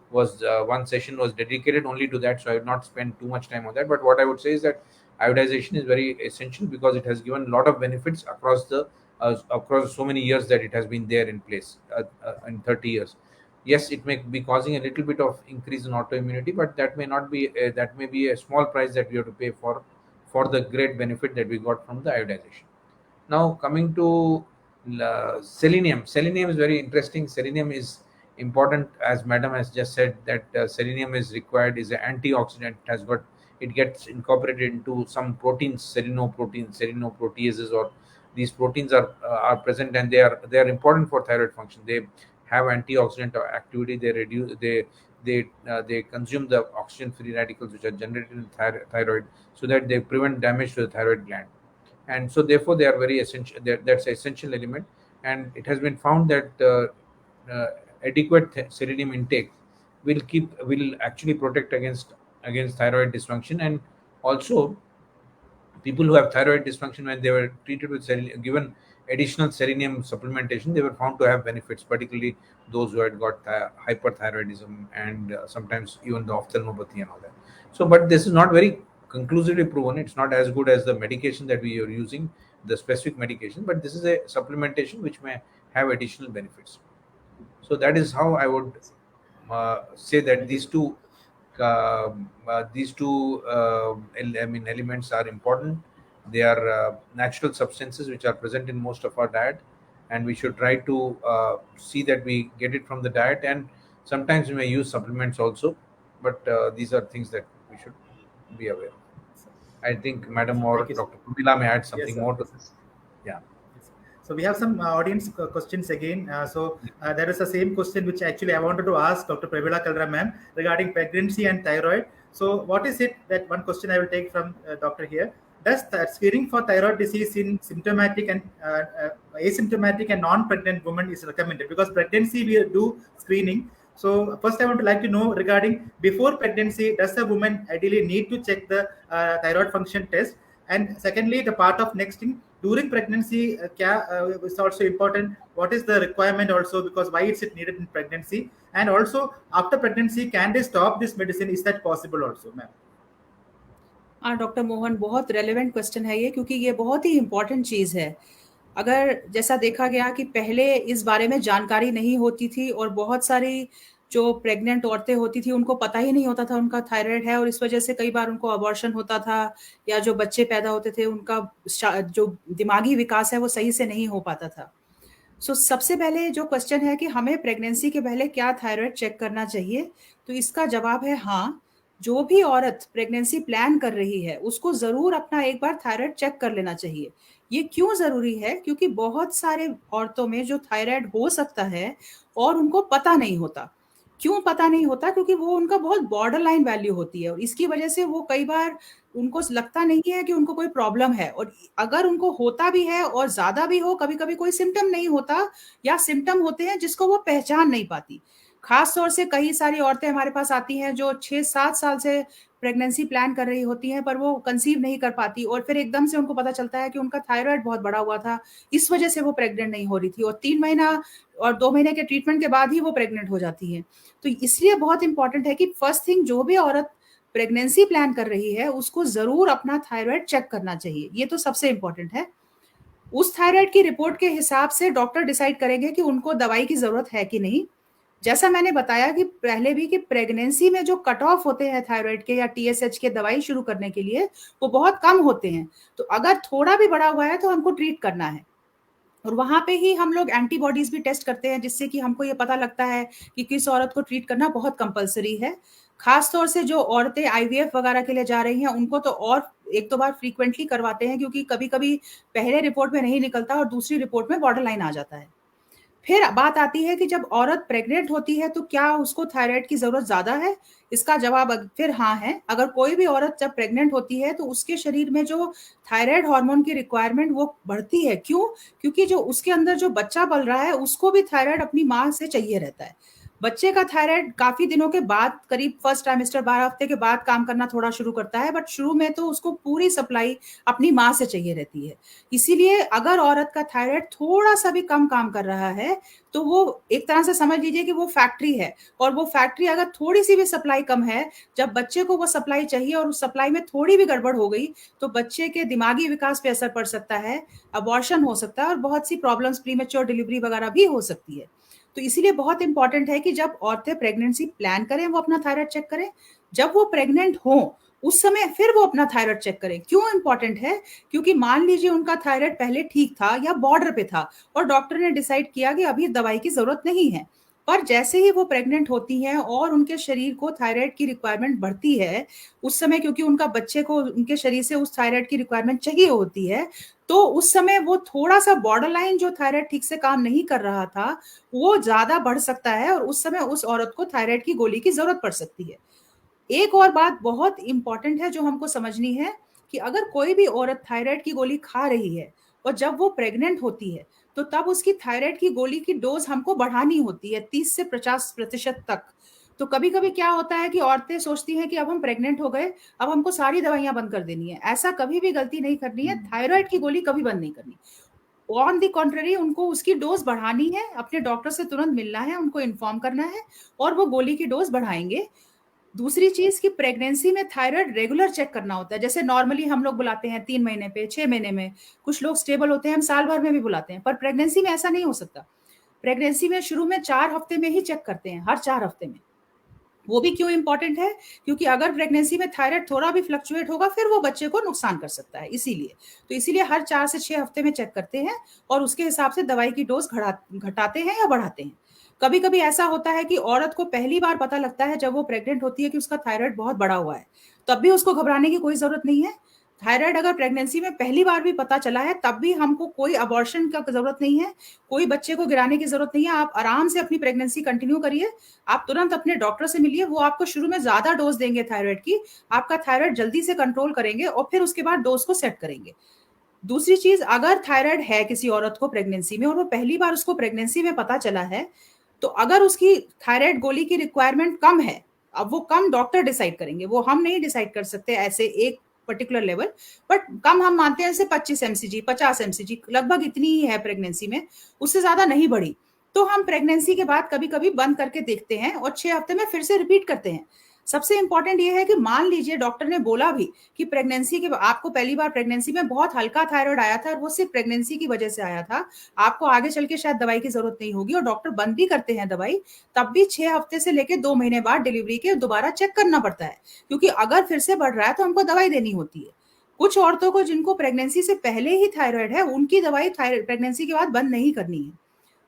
One session was dedicated only to that, so I would not spend too much time on that. But what I would say is that iodization is very essential because it has given a lot of benefits across so many years that it has been there in place in 30 years. Yes, it may be causing a little bit of increase in autoimmunity, but that may not be that may be a small price that we have to pay for the great benefit that we got from the iodization. Now coming to selenium. Selenium is very interesting. Selenium is important, as madam has just said, that selenium is required, is an antioxidant. It gets incorporated into some proteins, selenoproteases, or these proteins are present, and they are important for thyroid function. They have antioxidant activity. They consume the oxygen free radicals which are generated in thyroid, so that they prevent damage to the thyroid gland, and so therefore they are very essential. That's an essential element, and it has been found that adequate selenium intake will actually protect against thyroid dysfunction. And also, people who have thyroid dysfunction, when they were treated with given additional selenium supplementation, they were found to have benefits, particularly those who had got hyperthyroidism and sometimes even the ophthalmopathy and all that. So, but this is not very conclusively proven. It's not as good as the medication that we are using, the specific medication, but this is a supplementation which may have additional benefits. So that is how I would say that these two elements are important. They are natural substances which are present in most of our diet, and we should try to see that we get it from the diet. And sometimes we may use supplements also, but these are things that we should be aware of. I think Madam or Dr. Pramila may add something more to this. Yeah. So we have some audience questions again. There is the same question which actually I wanted to ask Dr. Pramila Kalra ma'am regarding pregnancy and thyroid. So what is it that one question I will take from doctor here? Does screening for thyroid disease in symptomatic and asymptomatic and non-pregnant women is recommended? Because pregnancy we do screening. So first I want to like to know regarding before pregnancy, does a woman ideally need to check the thyroid function test? And secondly, the part of next thing, during pregnancy is also important. What is the requirement also, because why is it needed in pregnancy? And also after pregnancy, can they stop this medicine? Is that possible also, ma'am? Doctor Mohan, बहुत relevant question है ये, क्योंकि ये बहुत ही important चीज़ है. अगर जैसा देखा गया कि पहले इस बारे में जानकारी नहीं होती थी और बहुत सारी जो प्रेग्नेंट औरतें होती थी उनको पता ही नहीं होता था उनका थायराइड है, और इस वजह से कई बार उनको अबॉर्शन होता था, या जो बच्चे पैदा होते थे उनका जो दिमागी विकास है वो सही से नहीं हो पाता था. सो सबसे पहले जो क्वेश्चन है कि हमें प्रेगनेंसी के पहले क्या थायराइड चेक करना चाहिए, तो इसका जवाब है हाँ. जो भी औरत प्रेगनेंसी प्लान कर रही है उसको जरूर अपना एक बार थायराइड चेक कर लेना चाहिए. ये क्यों जरूरी है? क्योंकि बहुत सारे औरतों में जो थायराइड हो सकता है और उनको पता नहीं होता. क्यों पता नहीं होता? क्योंकि वो उनका बहुत बॉर्डर लाइन वैल्यू होती है, और इसकी वजह से वो कई बार उनको लगता नहीं है कि उनको कोई प्रॉब्लम है, और अगर उनको होता भी है और ज्यादा भी हो, कभी कभी कोई सिम्टम नहीं होता या सिम्टम होते हैं जिसको वो पहचान नहीं पाती. खास तौर से कई सारी औरतें हमारे पास आती हैं जो 6-7 साल से प्रेगनेंसी प्लान कर रही होती हैं, पर वो कंसीव नहीं कर पाती, और फिर एकदम से उनको पता चलता है कि उनका थायराइड बहुत बड़ा हुआ था, इस वजह से वो प्रेग्नेंट नहीं हो रही थी, और 3 महीना और 2 महीने के ट्रीटमेंट के बाद ही वो प्रेग्नेंट हो जाती है. तो इसलिए बहुत इंपॉर्टेंट है कि फर्स्ट थिंग, जो भी औरत प्रेगनेंसी प्लान कर रही है उसको जरूर अपना थायराइड चेक करना चाहिए. ये तो सबसे इंपॉर्टेंट है. उस थायराइड की रिपोर्ट के हिसाब से डॉक्टर डिसाइड करेंगे कि उनको दवाई की जरूरत है कि नहीं. जैसा मैंने बताया कि पहले भी कि प्रेगनेंसी में जो कट ऑफ होते हैं थायराइड के या टीएसएच के दवाई शुरू करने के लिए, वो बहुत कम होते हैं. तो अगर थोड़ा भी बड़ा हुआ है तो हमको ट्रीट करना है, और वहां पे ही हम लोग एंटीबॉडीज भी टेस्ट करते हैं, जिससे कि हमको ये पता लगता है कि किस औरत को ट्रीट करना बहुत कंपलसरी है. खास तौर से जो औरतें आईवीएफ वगैरह के लिए जा रही हैं उनको तो और 1-2 बार फ्रीक्वेंटली करवाते हैं, क्योंकि कभी कभी पहले रिपोर्ट में नहीं निकलता और दूसरी रिपोर्ट में बॉर्डर लाइन आ जाता है. फिर बात आती है कि जब औरत प्रेग्नेंट होती है तो क्या उसको थायराइड की जरूरत ज्यादा है? इसका जवाब फिर हाँ है. अगर कोई भी औरत जब प्रेग्नेंट होती है तो उसके शरीर में जो थायराइड हार्मोन की रिक्वायरमेंट वो बढ़ती है. क्यों? क्योंकि जो उसके अंदर जो बच्चा पल रहा है उसको भी थायराइड अपनी माँ से चाहिए रहता है. बच्चे का थायराइड काफी दिनों के बाद, करीब फर्स्ट ट्राइमेस्टर 12 हफ्ते के बाद काम करना थोड़ा शुरू करता है, बट शुरू में तो उसको पूरी सप्लाई अपनी माँ से चाहिए रहती है। इसीलिए अगर औरत का थायराइड थोड़ा सा भी कम काम कर रहा है तो वो एक तरह से समझ लीजिए कि वो फैक्ट्री है, और वो फैक्ट्री अगर थोड़ी सी भी सप्लाई कम है, जब बच्चे को वो सप्लाई चाहिए और उस सप्लाई में थोड़ी भी गड़बड़ हो गई तो बच्चे के दिमागी विकास पे असर पड़ सकता है, अबॉर्शन हो सकता है और बहुत सी प्रॉब्लम्स, प्रीमेच्योर डिलीवरी वगैरह भी हो सकती है। तो इसीलिए बहुत इंपॉर्टेंट है कि जब औरतें प्रेगनेंसी प्लान करें वो अपना थायराइड चेक करें, जब वो प्रेग्नेंट हो उस समय फिर वो अपना थायराइड चेक करें। क्यों इंपॉर्टेंट है? क्योंकि मान लीजिए उनका थायराइड पहले ठीक था या बॉर्डर पे था और डॉक्टर ने डिसाइड किया कि अभी दवाई की जरूरत नहीं है, पर जैसे ही वो प्रेग्नेंट होती हैं और उनके शरीर को थायराइड की रिक्वायरमेंट बढ़ती है उस समय, क्योंकि उनका बच्चे को उनके शरीर से उस थायराइड की रिक्वायरमेंट चाहिए होती है, तो उस समय वो थोड़ा सा बॉर्डर लाइन जो थायराइड ठीक से काम नहीं कर रहा था वो ज्यादा बढ़ सकता है और उस समय उस औरत को थायराइड की गोली की जरूरत पड़ सकती है। एक और बात बहुत इंपॉर्टेंट है जो हमको समझनी है कि अगर कोई भी औरत थायराइड की गोली खा रही है और जब वो प्रेग्नेंट होती है तो तब उसकी थायराइड की गोली की डोज हमको बढ़ानी होती है 30 से 50% तक। तो कभी कभी क्या होता है कि औरतें सोचती हैं कि अब हम प्रेग्नेंट हो गए, अब हमको सारी दवाइयां बंद कर देनी है। ऐसा कभी भी गलती नहीं करनी है, थायराइड की गोली कभी बंद नहीं करनी। ऑन दी कॉन्ट्ररी उनको उसकी डोज बढ़ानी है, अपने डॉक्टर से तुरंत मिलना है, उनको इन्फॉर्म करना है और वो गोली की डोज बढ़ाएंगे। दूसरी चीज कि प्रेगनेंसी में थायराइड रेगुलर चेक करना होता है। जैसे नॉर्मली हम लोग बुलाते हैं 3 महीने पे, 6 महीने में, कुछ लोग स्टेबल होते हैं हम साल भर में भी बुलाते हैं, पर प्रेगनेंसी में ऐसा नहीं हो सकता। प्रेगनेंसी में शुरू में 4 हफ्ते में ही चेक करते हैं, हर 4 हफ्ते में। वो भी क्यों इंपॉर्टेंट है? क्योंकि अगर प्रेगनेंसी में थायराइड थोड़ा भी फ्लक्चुएट होगा फिर वो बच्चे को नुकसान कर सकता है, इसीलिए हर 4 से 6 हफ्ते में चेक करते हैं और उसके हिसाब से दवाई की डोज घटाते हैं या बढ़ाते हैं। कभी कभी ऐसा होता है कि औरत को पहली बार पता लगता है जब वो प्रेग्नेंट होती है कि उसका थायराइड बहुत बड़ा हुआ है, तब भी उसको घबराने की कोई जरूरत नहीं है। थायराइड अगर प्रेगनेंसी में पहली बार भी पता चला है तब भी हमको कोई अबॉर्शन का जरूरत नहीं है, कोई बच्चे को गिराने की जरूरत नहीं है। आप आराम से अपनी प्रेगनेंसी कंटिन्यू करिए, आप तुरंत अपने डॉक्टर से मिलिए, वो आपको शुरू में ज्यादा डोज देंगे थायराइड की, आपका थायराइड जल्दी से कंट्रोल करेंगे और फिर उसके बाद डोज को सेट करेंगे। दूसरी चीज, अगर थायराइड है किसी औरत को प्रेगनेंसी में और वो पहली बार उसको प्रेगनेंसी में पता चला है, तो अगर उसकी थायराइड गोली की रिक्वायरमेंट कम है, अब वो कम डॉक्टर डिसाइड करेंगे, वो हम नहीं डिसाइड कर सकते ऐसे एक पर्टिकुलर लेवल, बट कम हम मानते हैं जैसे 25 mcg 50 mcg लगभग इतनी ही है प्रेगनेंसी में, उससे ज्यादा नहीं बढ़ी, तो हम प्रेगनेंसी के बाद कभी कभी बंद करके देखते हैं और 6 हफ्ते में फिर से रिपीट करते हैं। सबसे इंपॉर्टेंट ये है कि मान लीजिए डॉक्टर ने बोला भी कि प्रेगनेंसी के आपको पहली बार प्रेगनेंसी में बहुत हल्का थायराइड आया था और वो सिर्फ प्रेगनेंसी की वजह से आया था, आपको आगे चल के शायद दवाई की जरूरत नहीं होगी और डॉक्टर बंद भी करते हैं दवाई, तब भी 6 हफ्ते से लेकर 2 महीने बाद डिलीवरी के दोबारा चेक करना पड़ता है, क्योंकि अगर फिर से बढ़ रहा है तो हमको दवाई देनी होती है। कुछ औरतों को जिनको प्रेगनेंसी से पहले ही थायराइड है उनकी दवाई प्रेगनेंसी के बाद बंद नहीं करनी है।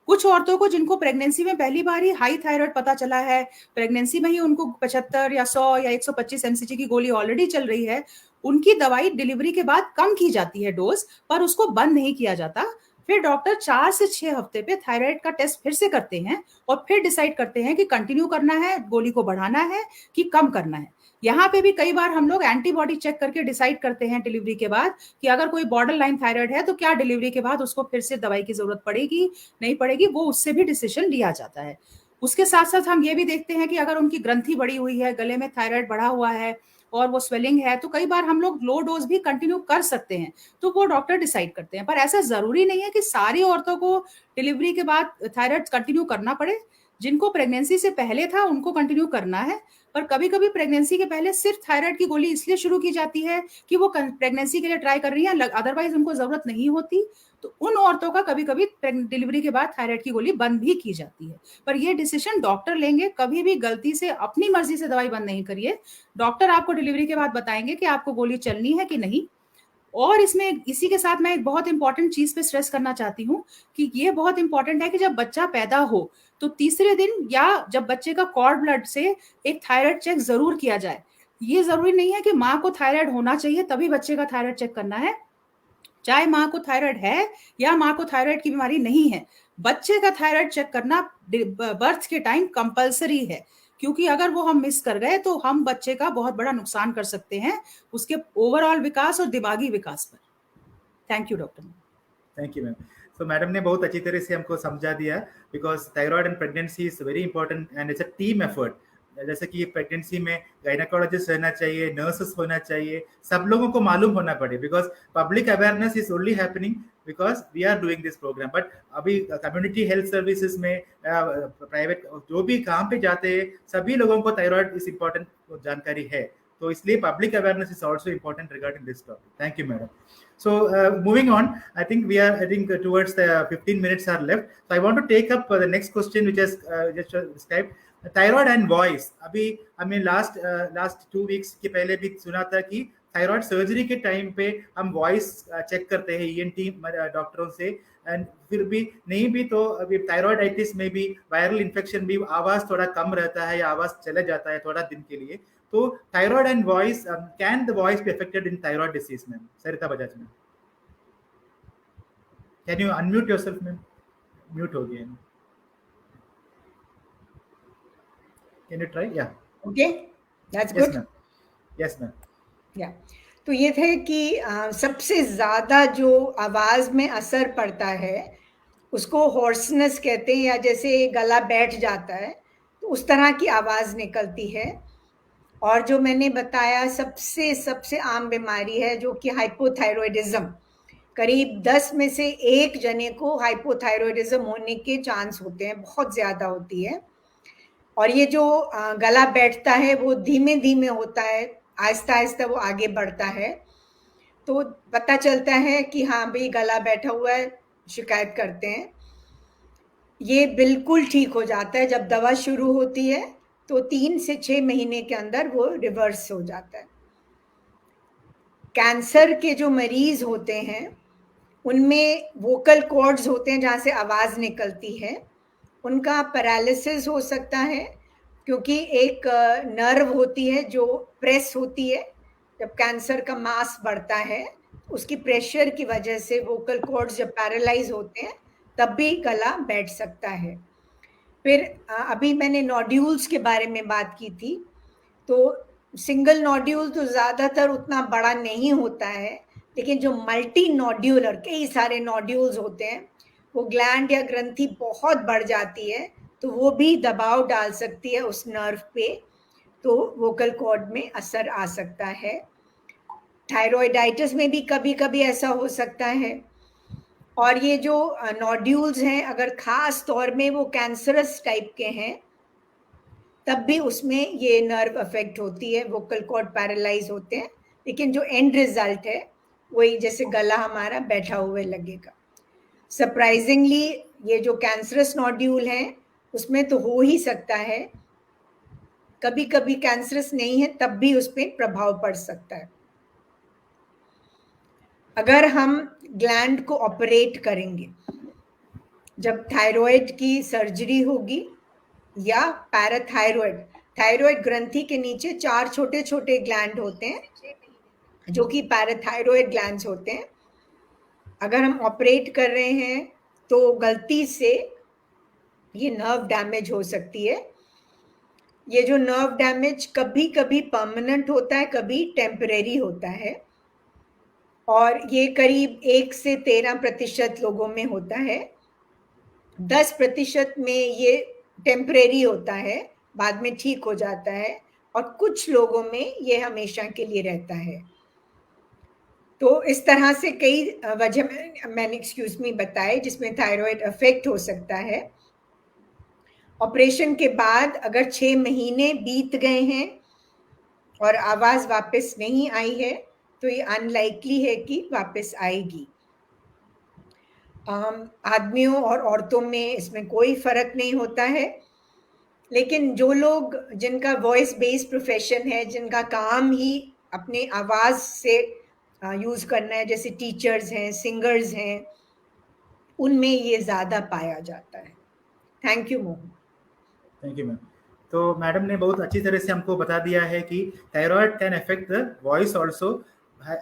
कुछ औरतों को जिनको प्रेगनेंसी में पहली बार ही हाई थायराइड पता चला है, प्रेगनेंसी में ही उनको 75 या 100 या 125 mcg की गोली ऑलरेडी चल रही है, उनकी दवाई डिलीवरी के बाद कम की जाती है डोज, पर उसको बंद नहीं किया जाता। फिर डॉक्टर 4 से 6 हफ्ते पे थायराइड का टेस्ट फिर से करते हैं और फिर डिसाइड करते हैं कि कंटिन्यू करना है, गोली को बढ़ाना है कि कम करना है। यहाँ पे भी कई बार हम लोग एंटीबॉडी चेक करके डिसाइड करते हैं डिलीवरी के बाद कि अगर कोई बॉर्डर लाइन थायराइड है तो क्या डिलीवरी के बाद उसको फिर से दवाई की जरूरत पड़ेगी, नहीं पड़ेगी, वो उससे भी डिसीजन लिया जाता है। उसके साथ साथ हम ये भी देखते हैं कि अगर उनकी ग्रंथि बढ़ी हुई है, गले में थायराइड बढ़ा हुआ है और वो स्वेलिंग है, तो कई बार हम लोग लो डोज भी कंटिन्यू कर सकते हैं, तो वो डॉक्टर डिसाइड करते हैं। पर ऐसा जरूरी नहीं है कि सारी औरतों को डिलीवरी के बाद थायराइड कंटिन्यू करना पड़े। जिनको प्रेगनेंसी से पहले था उनको कंटिन्यू करना है, पर कभी कभी प्रेगनेंसी के पहले सिर्फ थायराइड की गोली इसलिए शुरू की जाती है कि वो प्रेगनेंसी के लिए ट्राई कर रही है, अदरवाइज उनको जरूरत नहीं होती, तो उन औरतों का कभी कभी डिलीवरी के बाद थायराइड की गोली बंद भी की जाती है। पर ये डिसीजन डॉक्टर लेंगे, कभी भी गलती से अपनी मर्जी से दवाई बंद नहीं करिए। डॉक्टर आपको डिलीवरी के बाद बताएंगे कि आपको गोली चलनी है कि नहीं। और इसमें इसी के साथ मैं एक बहुत इंपॉर्टेंट चीज पे स्ट्रेस करना चाहती हूँ कि ये बहुत इंपॉर्टेंट है कि जब बच्चा पैदा हो तो तीसरे दिन या जब बच्चे का कॉर्ड ब्लड से एक थायराइड चेक जरूर किया जाए। ये जरूरी नहीं है कि माँ को थायराइड होना चाहिए तभी बच्चे का थायराइड चेक करना है, चाहे माँ को थायराइड है या माँ को थायराइड की बीमारी नहीं है, बच्चे का थायराइड चेक करना बर्थ के टाइम कंपलसरी है, क्योंकि अगर वो हम मिस कर गए तो हम बच्चे का बहुत बड़ा नुकसान कर सकते हैं, उसके ओवरऑल विकास और दिमागी विकास पर। Thank you doctor. Thank you ma'am. So madam ने बहुत अच्छी तरह से हमको समझा दिया, because thyroid and pregnancy is very important and it's a team effort. जैसे कि प्रेगनेंसी में गायनेकोलॉजिस्ट रहना चाहिए, नर्सेस होना चाहिए, सब लोगों को मालूम होना पड़े, because public awareness is only happening because we are doing this program. But अभी कम्युनिटी हेल्थ सर्विसेज में, प्राइवेट जो भी काम पे जाते हैं, सभी लोगों को थायराइड इस इंपॉर्टेंट जानकारी है. तो इसलिए public awareness is also important regarding this topic. Thank you madam. So moving on, I think we are towards the 15 minutes are left. So I want to take up the next question, which is just described thyroid and voice. अभी हमें last 2 weeks के पहले भी सुना था कि thyroid surgery के time पे हम वॉइस चेक करते हैं ENT डॉक्टरों से, एंड फिर भी नहीं भी तो अभी थायराइडाइटिस में भी वायरल इन्फेक्शन भी आवाज थोड़ा कम रहता है या आवाज चले जाता है थोड़ा दिन के लिए. तो thyroid and voice, can the voice be affected in thyroid disease ma'am? Sarita Bajaj ma'am, can you unmute yourself ma'am? Mute हो गया. Can you try? Yeah okay, that's good. Yes ma'am. या तो ये थे कि सबसे ज्यादा जो आवाज में असर पड़ता है उसको हॉर्सनेस कहते हैं, या जैसे गला बैठ जाता है तो उस तरह की आवाज निकलती है. और जो मैंने बताया सबसे आम बीमारी है जो कि हाइपोथायरॉयडिज्म. करीब 10 में से 1 जने को हाइपोथायरॉयडिज्म होने के चांस होते हैं, बहुत ज्यादा होती है. और ये जो गला बैठता है वो धीमे धीमे होता है, आहिस्ता आहिस्ता वो आगे बढ़ता है. तो पता चलता है कि हाँ भाई गला बैठा हुआ है, शिकायत करते हैं. ये बिल्कुल ठीक हो जाता है जब दवा शुरू होती है, तो 3 से 6 महीने के अंदर वो रिवर्स हो जाता है. कैंसर के जो मरीज होते हैं उनमें वोकल कॉर्ड्स होते हैं जहाँ से आवाज निकलती है, उनका पैरालिसिस हो सकता है, क्योंकि एक नर्व होती है जो प्रेस होती है. जब कैंसर का मास बढ़ता है उसकी प्रेशर की वजह से वोकल कॉर्ड्स जब पैरालाइज होते हैं तब भी गला बैठ सकता है. फिर अभी मैंने नोड्यूल्स के बारे में बात की थी, तो सिंगल नोड्यूल तो ज़्यादातर उतना बड़ा नहीं होता है, लेकिन जो मल्टी नोड्यूलर कई सारे नोड्यूल्स होते हैं, वो ग्लैंड या ग्रंथि बहुत बढ़ जाती है तो वो भी दबाव डाल सकती है उस नर्व पे, तो वोकल कॉर्ड में असर आ सकता है. थायराइडाइटिस में भी कभी कभी ऐसा हो सकता है. और ये जो नोड्यूल्स हैं अगर खास तौर में वो कैंसरस टाइप के हैं तब भी उसमें ये नर्व अफेक्ट होती है, वोकल कॉर्ड पैरालाइज होते हैं, लेकिन जो एंड रिजल्ट है वही जैसे गला हमारा बैठा हुए लगेगा. सरप्राइजिंगली ये जो कैंसरस नोड्यूल हैं उसमें तो हो ही सकता है, कभी कभी कैंसरस नहीं है तब भी उस पर प्रभाव पड़ सकता है. अगर हम ग्लैंड को ऑपरेट करेंगे, जब थायराइड की सर्जरी होगी या पैराथायराइड, थायराइड ग्रंथि के नीचे 4 छोटे छोटे ग्लैंड होते हैं जो कि पैराथायराइड ग्लैंड्स होते हैं. अगर हम ऑपरेट कर रहे हैं तो गलती से ये नर्व डैमेज हो सकती है. ये जो नर्व डैमेज कभी कभी परमानेंट होता है, कभी टेम्परेरी होता है, और ये करीब 1 से 13% लोगों में होता है. 10% में ये टेम्परेरी होता है, बाद में ठीक हो जाता है, और कुछ लोगों में ये हमेशा के लिए रहता है. तो इस तरह से कई वजह मैंने एक्सक्यूज मी बताए जिसमें थायराइड अफेक्ट हो सकता है. ऑपरेशन के बाद अगर 6 महीने बीत गए हैं और आवाज वापस नहीं आई है तो ये अनलाइकली है कि वापस आएगी. आदमियों और औरतों में इसमें कोई फर्क नहीं होता है, लेकिन जो लोग जिनका वॉइस बेस्ड प्रोफेशन है, जिनका काम ही अपने आवाज से यूज करना है, जैसे टीचर्स हैं, सिंगर्स हैं, उनमें ये ज्यादा पाया जाता है. Thank you Mohan. Thank you ma'am. तो मैडम ने बहुत अच्छी तरह से हमको बता दिया है कि thyroid can affect the voice also.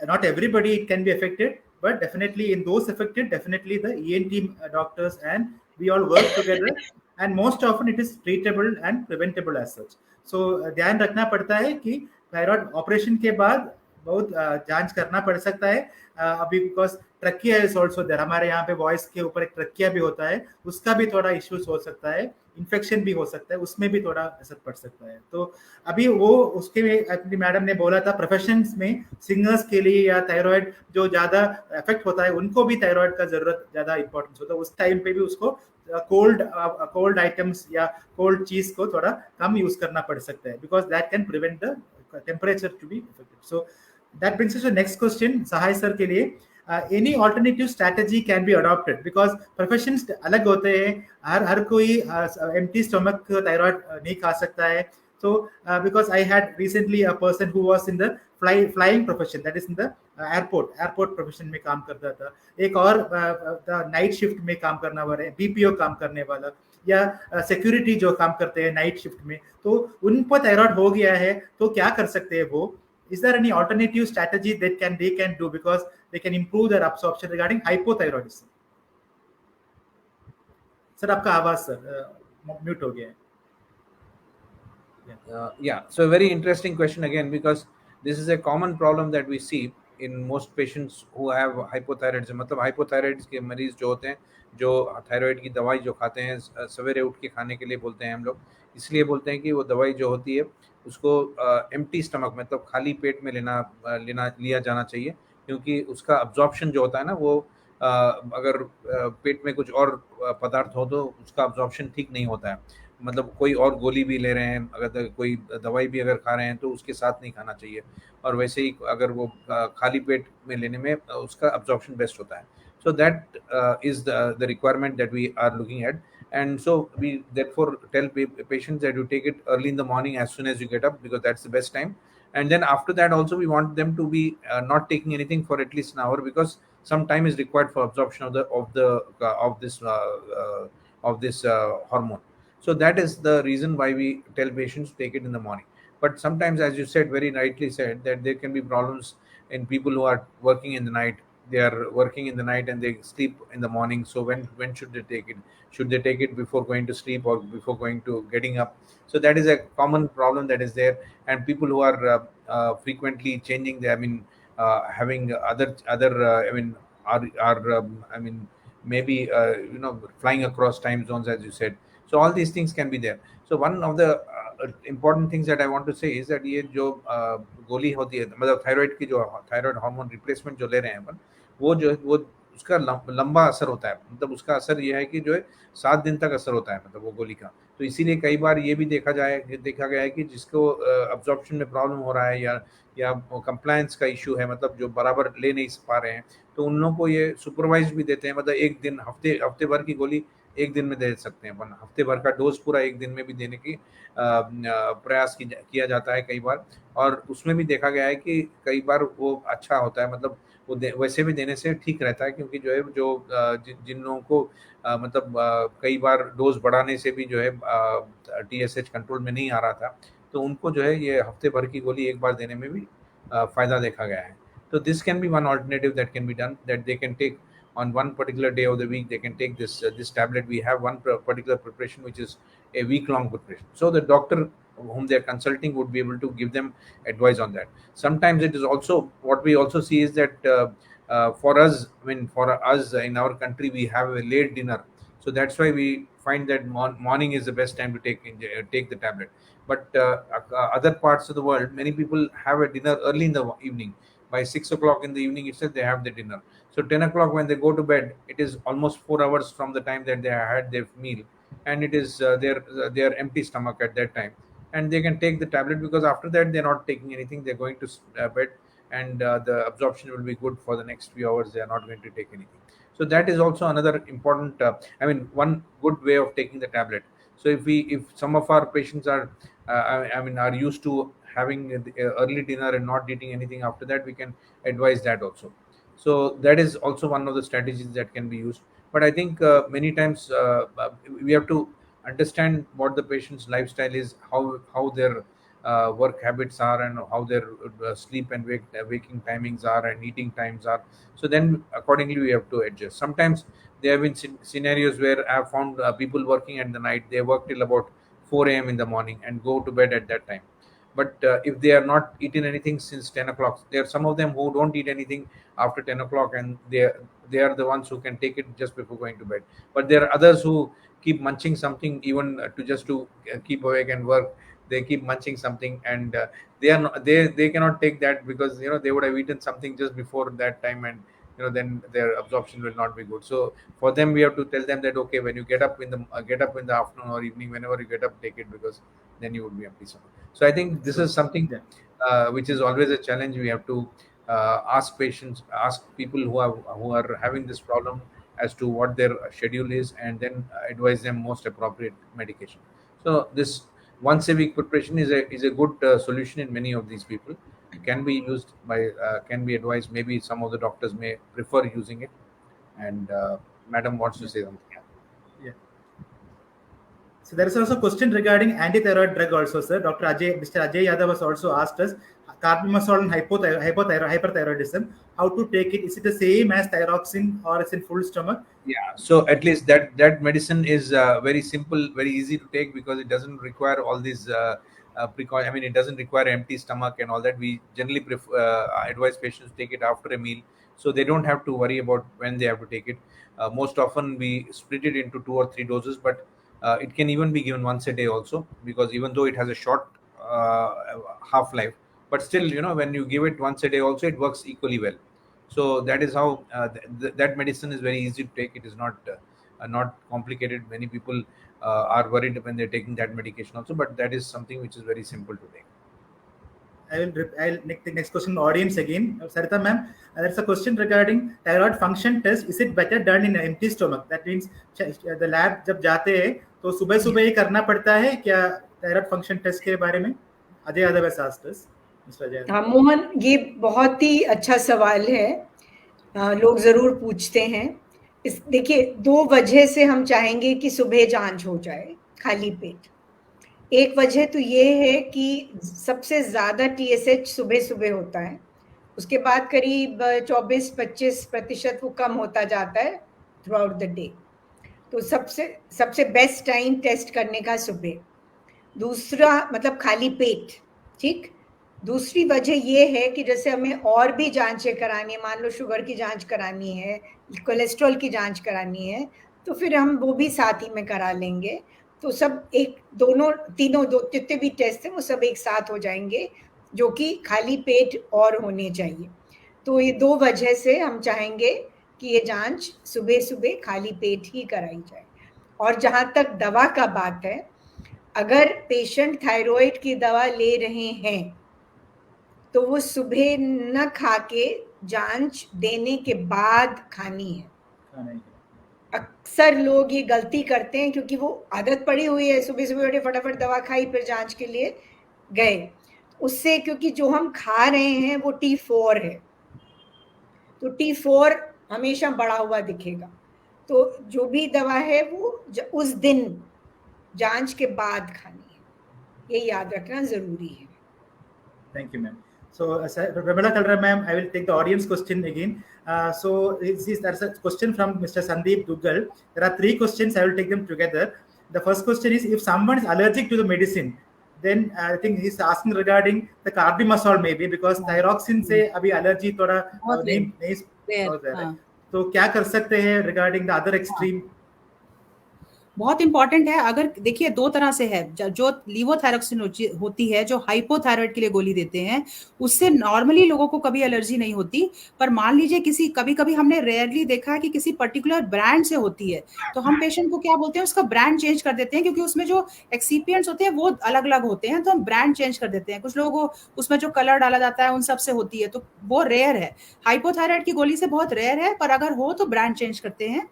Not everybody it can be affected, but definitely in those affected, definitely the ENT doctors and we all work together, and most often it is treatable and preventable as such. So ध्यान रखना पड़ता है कि thyroid operation के बाद बहुत जांच करना पड़ सकता है अभी, because trachea is also there, हमारे यहाँ पे वॉइस के ऊपर एक ट्रकिया भी होता है, उसका भी थोड़ा इश्यूज हो सकता है, इन्फेक्शन भी हो सकता है, उसमें भी थोड़ा असर पड़ सकता है। तो अभी वो उसके में अपनी मैडम ने बोला था प्रोफेशंस में सिंगर्स के लिए या थायराइड जो ज्यादा इफेक्ट होता है उनको भी थायराइड का जरूरत ज्यादा इंपॉर्टेंस होता है, उस टाइम पे भी उसको कोल्ड आइटम्स या कोल्ड चीज को थोड़ा कम यूज करना पड़ सकता है, because that can prevent the temperature to be effected. So that brings us to next question Sahay sir के लिए, any alternative strategy can be adopted, because professions अलग होते हैं, हर कोई एम्प्टी स्टमक थायराइड नहीं खा सकता है। So because I had recently a person who was in the flying profession, that is in the airport profession में काम करता था, एक और नाइट शिफ्ट में काम करना वाला, बीपीओ काम करने वाला, या सिक्योरिटी जो काम करते हैं नाइट शिफ्ट में, तो उन पर थायराइड हो गया है, तो क्या कर सकते हैं वो? Is there any alternative strategy that they can do because they can improve their absorption regarding hypothyroidism? Sir आपका आवाज सर म्यूट हो गया है। Yeah, so a very interesting question again, because this is a common problem that we see in most patients who have hypothyroidism. मतलब hypothyroid के मरीज जो होते हैं, जो थायराइड की दवाई जो खाते हैं, सवेरे उठ के खाने के लिए बोलते हैं हम लोग, इसलिए बोलते हैं कि वो दवाई जो होती है उसको एम्प्टी स्टमक मतलब खाली पेट में लिया जाना चाहिए, क्योंकि उसका अब्जॉर्प्शन जो होता है ना वो अगर पेट में कुछ और पदार्थ हो तो उसका अब्जॉर्प्शन ठीक नहीं होता है। मतलब कोई और गोली भी ले रहे हैं, अगर कोई दवाई भी अगर खा रहे हैं तो उसके साथ नहीं खाना चाहिए, और वैसे ही अगर वो खाली पेट में लेने में उसका अब्जॉर्प्शन बेस्ट होता है। So that is the requirement that we are looking at, and so we therefore tell patients that you take it early in the morning as soon as you get up, because that's the best time. And then after that also we want them to be not taking anything for at least an hour, because some time is required for absorption of this hormone. So that is the reason why we tell patients to take it in the morning. But sometimes, as you said, very rightly said, that there can be problems in people who are working in the night. They are working in the night and they sleep in the morning. So when should they take it? Should they take it before going to sleep or before going to getting up? So that is a common problem that is there. And people who are frequently changing their, having other maybe flying across time zones, as you said. So all these things can be there. So one of the important things that I want to say is that ये जो गोली होती है, मतलब thyroid की जो thyroid hormone replacement जो ले रहे हैं अपन, वो उसका लंबा असर होता है। मतलब उसका असर ये है कि जो है 7 दिन तक असर होता है, मतलब वो गोली का। तो इसीलिए कई बार ये भी देखा गया है कि जिसको अब्जॉर्प्शन में प्रॉब्लम हो रहा है या कंप्लायंस का इशू है, मतलब जो बराबर ले नहीं पा रहे हैं, तो उन लोगों को ये सुपरवाइज भी देते हैं। मतलब एक दिन हफ्ते भर की गोली एक दिन में दे सकते हैं अपन, हफ्ते भर का डोज पूरा एक दिन में भी देने की प्रयास किया जाता है कई बार। और उसमें भी देखा गया है कि कई बार वो अच्छा होता है, मतलब वो वैसे भी देने से ठीक रहता है, क्योंकि जो है जिन लोगों को कई बार डोज बढ़ाने से भी जो है TSH कंट्रोल में नहीं आ रहा था, तो उनको जो है ये हफ्ते भर की गोली एक बार देने में भी फायदा देखा गया है। तो this can be one alternative that can be done, that they can take on one particular day of the week. They can take this tablet. We have one particular preparation which is a week-long preparation. So the doctor whom they are consulting would be able to give them advice on that. Sometimes it is also, what we also see is that for us in our country, we have a late dinner. So that's why we find that morning is the best time to take the tablet. But other parts of the world, many people have a dinner early in the evening. By 6 o'clock in the evening itself, they have the dinner. So 10 o'clock when they go to bed, it is almost 4 hours from the time that they had their meal, and it is their empty stomach at that time, and they can take the tablet, because after that they're not taking anything. They're going to bed, and the absorption will be good for the next few hours. They are not going to take anything. So that is also another important, one good way of taking the tablet. So if some of our patients are are used to having early dinner and not eating anything after that, we can advise that also. So that is also one of the strategies that can be used. But I think many times we have to understand what the patient's lifestyle is, how their work habits are, and how their sleep and waking timings are, and eating times are. So then accordingly we have to adjust. Sometimes there have been scenarios where I have found people working at the night. They work till about 4 a.m. in the morning and go to bed at that time. But if they are not eaten anything since 10 o'clock, there are some of them who don't eat anything after 10 o'clock, and they are the ones who can take it just before going to bed. But there are others who keep munching something even to keep awake and work. They keep munching something, and they cannot take that because they would have eaten something just before that time, and then their absorption will not be good. So for them, we have to tell them that, okay, when you get up in the afternoon or evening, whenever you get up, take it, because then you would be empty stomach. So I think this is something which is always a challenge. We have to ask people who are having this problem as to what their schedule is, and then advise them most appropriate medication. So this once a week preparation is a good solution in many of these people. Can be used can be advised. Maybe some of the doctors may prefer using it. And Madam wants to say something. Yeah. So there is also a question regarding anti-thyroid drug also, sir. Mr. Ajay Yadav has also asked us, carbimazole and hyperthyroidism, how to take it? Is it the same as thyroxine, or is it full stomach? Yeah, so at least that medicine is very simple, very easy to take, because it doesn't require all these precautions. I mean, it doesn't require empty stomach and all that. We generally advise patients to take it after a meal, so they don't have to worry about when they have to take it. Most often we split it into 2 or 3 doses, but it can even be given once a day also, because even though it has a short half-life, but still, when you give it once a day also, it works equally well. So that is how that medicine is very easy to take. It is not complicated. Many people are worried when they're taking that medication also, but that is something which is very simple to take. I'll make the next question audience again. Sarita ma'am, there's a question regarding thyroid function test. Is it better done in an empty stomach? That means the lab जब जाते हैं तो सुबह ही करना पड़ता है क्या thyroid function test के बारे में? Ajay Yadav has asked us. हाँ मोहन, ये बहुत ही अच्छा सवाल है, लोग जरूर पूछते हैं। देखिए, 2 वजह से हम चाहेंगे कि सुबह जांच हो जाए खाली पेट। एक वजह तो ये है कि सबसे ज्यादा TSH सुबह होता है, उसके बाद करीब 24-25% वो कम होता जाता है थ्रू आउट द डे। तो सबसे बेस्ट टाइम टेस्ट करने का सुबह। दूसरा मतलब खाली पेट, ठीक। दूसरी वजह ये है कि जैसे हमें और भी जांचें करानी है, मान लो शुगर की जांच करानी है, कोलेस्ट्रॉल की जांच करानी है, तो फिर हम वो भी साथ ही में करा लेंगे। तो सब तीनों जितने भी टेस्ट हैं वो सब एक साथ हो जाएंगे, जो कि खाली पेट और होने चाहिए। तो ये 2 वजह से हम चाहेंगे कि ये जांच सुबह खाली पेट ही कराई जाए। और जहाँ तक दवा का बात है, अगर पेशेंट थायराइड की दवा ले रहे हैं तो वो सुबह न खा के जांच देने के बाद खानी है। अक्सर लोग ये गलती करते हैं क्योंकि वो आदत पड़ी हुई है, सुबह उठे फटाफट दवा खाई फिर जांच के लिए गए। उससे क्योंकि जो हम खा रहे हैं वो T4 है, तो T4 हमेशा बढ़ा हुआ दिखेगा। तो जो भी दवा है वो उस दिन जांच के बाद खानी है, ये याद रखना जरूरी है। Thank you, ma'am. So, Ramala Kalra, ma'am, I will take the audience question again. There's a question from Mr. Sandeep Duggal. There are 3 questions. I will take them together. The first question is, if someone is allergic to the medicine, then I think he's asking regarding the carbimazole maybe, because thyroxine से अभी allergy थोड़ा नहीं होता है। तो क्या कर सकते हैं regarding the other extreme? बहुत इंपॉर्टेंट है। अगर देखिए 2 तरह से है, जो लीवोथायरॉक्सिन होती है, जो हाइपोथायराइड के लिए गोली देते हैं, उससे नॉर्मली लोगों को कभी एलर्जी नहीं होती। पर मान लीजिए कभी हमने रेयरली देखा है कि किसी पर्टिकुलर ब्रांड से होती है, तो हम पेशेंट को क्या बोलते हैं, उसका ब्रांड चेंज कर देते हैं, क्योंकि उसमें जो एक्सिपिएंट्स होते हैं वो अलग अलग होते हैं, तो हम ब्रांड चेंज कर देते हैं। कुछ लोगों को उसमें जो कलर डाला जाता है उन सब से होती है, तो वो रेयर है। हाइपोथायराइड की गोली से बहुत रेयर है, पर अगर हो तो ब्रांड चेंज करते हैं।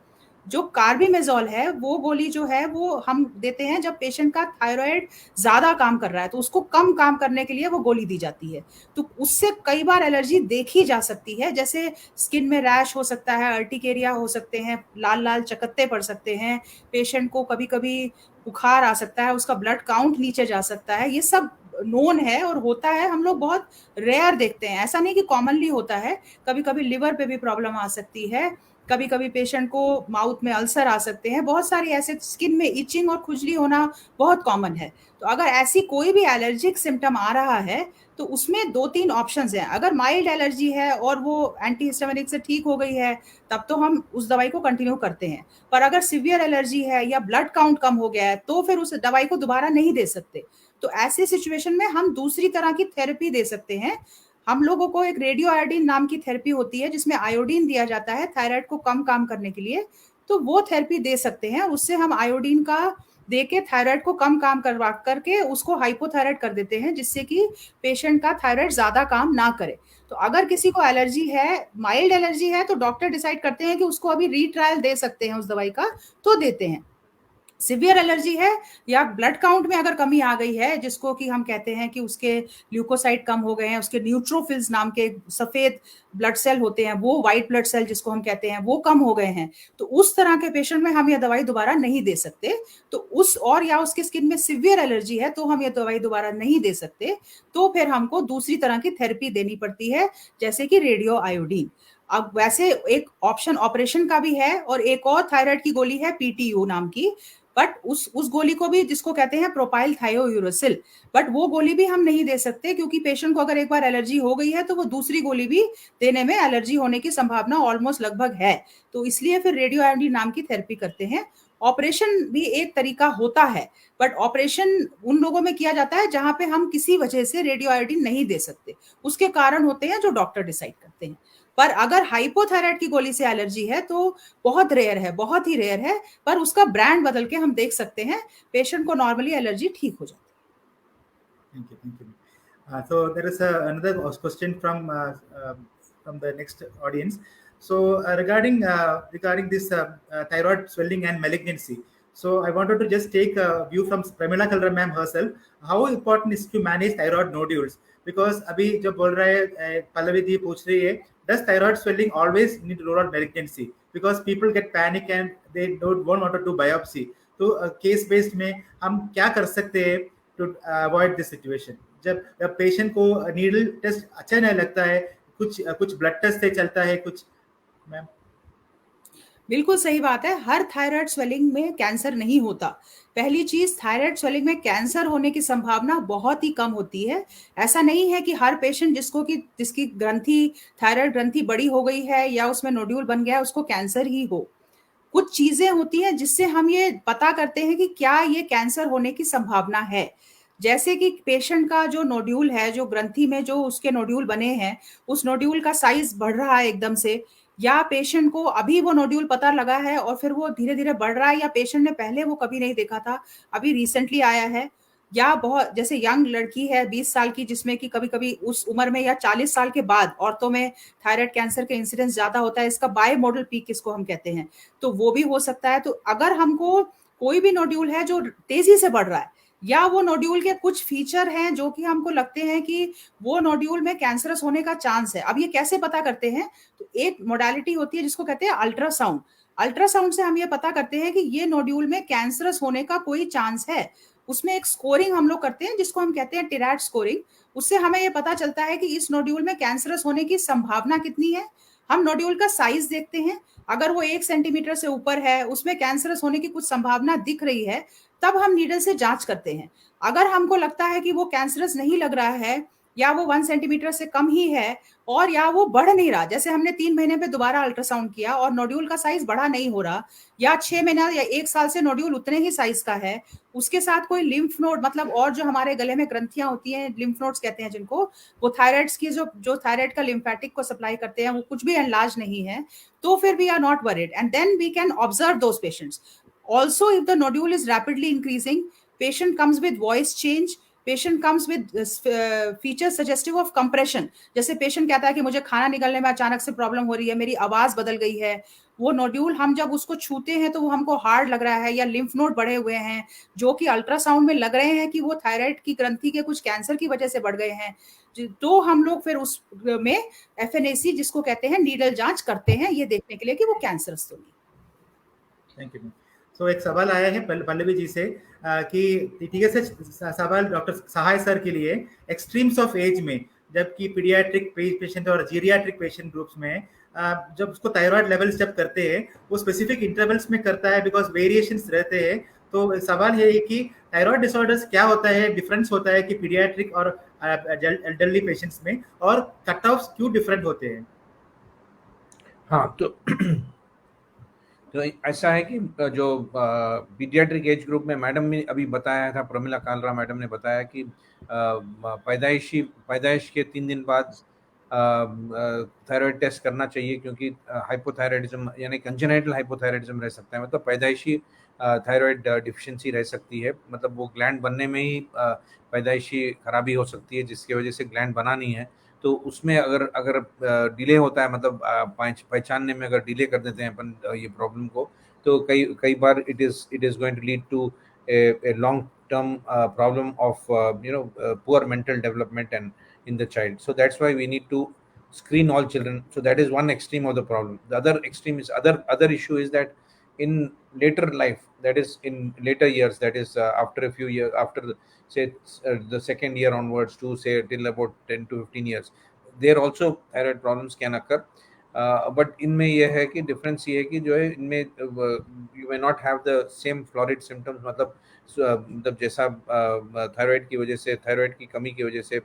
जो कार्बिमेजोल है वो गोली जो है वो हम देते हैं जब पेशेंट का थायराइड ज्यादा काम कर रहा है, तो उसको कम काम करने के लिए वो गोली दी जाती है। तो उससे कई बार एलर्जी देखी जा सकती है, जैसे स्किन में रैश हो सकता है, अर्टिकेरिया हो सकते हैं, लाल चकत्ते पड़ सकते हैं, पेशेंट को कभी कभी बुखार आ सकता है, उसका ब्लड काउंट नीचे जा सकता है। ये सब नोन है और होता है, हम लोग बहुत रेयर देखते हैं, ऐसा नहीं कि कॉमनली होता है। कभी कभी लिवर पे भी प्रॉब्लम आ सकती है, कभी कभी पेशेंट को माउथ में अल्सर आ सकते हैं, बहुत सारी ऐसे स्किन में इचिंग और खुजली होना बहुत कॉमन है। तो अगर ऐसी कोई भी एलर्जिक सिम्टम आ रहा है तो उसमें 2-3 ऑप्शंस हैं। अगर माइल्ड एलर्जी है और वो एंटीहिस्टामिनिक से ठीक हो गई है तब तो हम उस दवाई को कंटिन्यू करते हैं, पर अगर सीवियर एलर्जी है या ब्लड काउंट कम हो गया है तो फिर उस दवाई को दोबारा नहीं दे सकते। तो ऐसे सिचुएशन में हम दूसरी तरह की थेरेपी दे सकते हैं। हम लोगों को एक रेडियो आयोडीन नाम की थेरेपी होती है जिसमें आयोडीन दिया जाता है थायराइड को कम काम करने के लिए, तो वो थेरेपी दे सकते हैं। उससे हम आयोडीन का देके थायराइड को कम काम करवा करके उसको हाइपोथायराइड कर देते हैं, जिससे कि पेशेंट का थायराइड ज्यादा काम ना करे। तो अगर किसी को एलर्जी है, माइल्ड एलर्जी है, तो डॉक्टर डिसाइड करते हैं कि उसको अभी रीट्रायल दे सकते हैं उस दवाई का, तो देते हैं। सिवियर एलर्जी है या ब्लड काउंट में अगर कमी आ गई है, जिसको कि हम कहते हैं कि उसके ल्यूकोसाइट कम हो गए हैं, उसके न्यूट्रोफिल्स नाम के सफेद ब्लड सेल होते हैं, वो व्हाइट ब्लड सेल जिसको हम कहते हैं, वो कम हो गए हैं, तो उस तरह के पेशेंट में हम यह दवाई दोबारा नहीं दे सकते। तो उस और या उसके स्किन में सिवियर एलर्जी है तो हम ये दवाई दोबारा नहीं दे सकते, तो फिर हमको दूसरी तरह की थेरेपी देनी पड़ती है, जैसे कि रेडियो आयोडीन। अब वैसे एक ऑप्शन ऑपरेशन का भी है और एक और थायराइड की गोली है पीटीयू नाम की, बट उस गोली को भी जिसको कहते हैं प्रोपाइल थायोयूरोसिल, बट वो गोली भी हम नहीं दे सकते क्योंकि पेशेंट को अगर एक बार एलर्जी हो गई है तो वो दूसरी गोली भी देने में एलर्जी होने की संभावना ऑलमोस्ट लगभग है। तो इसलिए फिर रेडियो आयोडीन नाम की थेरेपी करते हैं। ऑपरेशन भी एक तरीका होता है, बट ऑपरेशन उन लोगों में किया जाता है जहां पे हम किसी वजह से रेडियो आयोडीन नहीं दे सकते, उसके कारण होते हैं जो डॉक्टर डिसाइड करते हैं। पर अगर हाइपोथायराइड की गोली से एलर्जी है तो बहुत रेयर है, बहुत ही रेयर है, पर उसका ब्रांड बदल के हम देख सकते हैं, पेशेंट को नॉर्मली एलर्जी ठीक हो जाती है। Thank you. So there is another question from the next audience. So regarding this thyroid swelling and malignancy, so I wanted to just take a view from Pramila Kalra ma'am herself. How important is to manage thyroid nodules? Because अभी जो बोल रहा है पल्लवी दी पूछ रही है, does thyroid swelling always need to rule out malignancy? Because people get panic and they don't want to do biopsy. तो case based में हम क्या कर सकते हैं to avoid this situation? जब पेशेंट को नीडल टेस्ट अच्छा नहीं लगता है, कुछ ब्लड टेस्ट से चलता है कुछ। मैम बिल्कुल सही बात है, हर थायराइड स्वेलिंग में कैंसर नहीं होता। पहली चीज, थायराइड स्वेलिंग में कैंसर होने की संभावना बहुत ही कम होती है। ऐसा नहीं है कि हर पेशेंट जिसकी ग्रंथि, थायराइड ग्रंथि बड़ी हो गई है या उसमें नोड्यूल बन गया है, उसको कैंसर ही हो। कुछ चीजें होती हैं जिससे हम ये पता करते हैं कि क्या ये कैंसर होने की संभावना है। जैसे कि पेशेंट का जो नोड्यूल है, जो ग्रंथि में जो उसके नोड्यूल बने हैं, उस नोड्यूल का साइज बढ़ रहा है एकदम से, या पेशेंट को अभी वो नोड्यूल पता लगा है और फिर वो धीरे धीरे बढ़ रहा है, या पेशेंट ने पहले वो कभी नहीं देखा था, अभी रिसेंटली आया है, या बहुत जैसे यंग लड़की है 20 साल की, जिसमें कि कभी कभी उस उम्र में या 40 साल के बाद औरतों में थायराइड कैंसर के इंसिडेंस ज्यादा होता है, इसका बाय मॉडल पीक इसको हम कहते हैं, तो वो भी हो सकता है। तो अगर हमको कोई भी नोड्यूल है जो तेजी से बढ़ रहा है, या वो नोड्यूल के कुछ फीचर हैं जो कि हमको लगते हैं कि वो नोड्यूल में कैंसरस होने का चांस है, अब ये कैसे पता करते हैं? तो एक मोडालिटी होती है जिसको कहते हैं अल्ट्रासाउंड। अल्ट्रासाउंड से हम ये पता करते हैं कि ये नोड्यूल में कैंसरस होने का कोई चांस है। उसमें एक स्कोरिंग हम लोग करते हैं जिसको हम कहते हैं टिरैड स्कोरिंग। उससे हमें ये पता चलता है कि इस नोड्यूल में कैंसरस होने की संभावना कितनी है। हम नोड्यूल का साइज देखते हैं, अगर वो 1 सेंटीमीटर से ऊपर है, उसमें कैंसरस होने की कुछ संभावना दिख रही है, तब हम नीडल से जांच करते हैं। अगर हमको लगता है कि वो कैंसरस नहीं लग रहा है, या वो 1 सेंटीमीटर से कम ही है, और या वो बढ़ नहीं रहा, जैसे हमने 3 महीने पे दोबारा अल्ट्रासाउंड किया और नोड्यूल का साइज बढ़ा नहीं हो रहा, या 6 महीना या 1 साल से नोड्यूल उतने ही साइज का है, उसके साथ कोई लिम्फ नोड, मतलब और जो हमारे गले में ग्रंथियां होती हैं, लिम्फ नोड्स कहते हैं जिनको, वो थायराइड्स की जो थायराइड का लिम्फेटिक को सप्लाई करते हैं, वो कुछ भी एनलार्ज नहीं है, तो फिर we are not worried, and then we can observe those patients. Also, if the nodule is rapidly increasing, patient comes with voice change, patient comes with features suggestive of compression. जैसे patient कहता है कि मुझे खाना निगलने में अचानक से प्रॉब्लम हो रही है, मेरी आवाज बदल गई है, वो नोड्यूल हम जब उसको छूते हैं तो वो हमको हार्ड लग रहा है, या लिम्फ नोड बढ़े हुए हैं जो कि अल्ट्रासाउंड में लग रहे हैं कि वो थायराइड की ग्रंथि के कुछ कैंसर की वजह से बढ़ गए हैं, तो हम लोग फिर उसमें FNAC जिसको कहते हैं नीडल जांच करते हैं, ये देखने के लिए कि वो कैंसरस तो नहीं। Thank you. तो एक सवाल आया है पल्लवी जी से कि ठीक है सर, सवाल डॉक्टर सहाय सर के लिए, एक्सट्रीम्स ऑफ एज में, जबकि पीडियाट्रिक पेशेंट और जीरियाट्रिक पेशेंट ग्रुप्स में जब उसको थायराइड लेवल्स जब करते हैं वो स्पेसिफिक इंटरवल्स में करता है बिकॉज वेरिएशंस रहते हैं। तो सवाल ये है कि थायराइड डिसऑर्डर्स क्या होता है, डिफरेंस होता है कि पीडियाट्रिक और एल्डरली पेशेंट्स में, और कट ऑफ्स क्यों डिफरेंट होते हैं? हाँ, तो ऐसा है कि जो पीडियाट्रिक एज ग्रुप में मैडम ने अभी बताया था, प्रमिला कालरा मैडम ने बताया कि पैदाइश के 3 दिन बाद थायराइड टेस्ट करना चाहिए, क्योंकि हाइपोथायराइडिज्म यानी कंजेनाइटल हाइपोथायराइडिज्म रह सकता है, मतलब पैदाइशी थायराइड डिफिशिएंसी रह सकती है, मतलब वो ग्लैंड बनने में ही पैदाइशी खराबी हो सकती है जिसकी वजह से ग्लैंड बना नहीं है। तो उसमें अगर डिले होता है, मतलब पहचानने में अगर डिले कर देते हैं अपन ये प्रॉब्लम को, तो कई बार it is going to lead to a long term problem of poor mental development and in the child. So that's why we need to screen all children. So that is one extreme of the problem. The other extreme is other issue is that in later life, that is in later years, that is after a few years, after the second year onwards to say till about 10 to 15 years, there also thyroid problems can occur. But इनमें यह है कि difference ये है कि जो है इनमें you may not have the same fluoride symptoms, मतलब जैसा थायराइड की वजह से, थायराइड की कमी की वजह से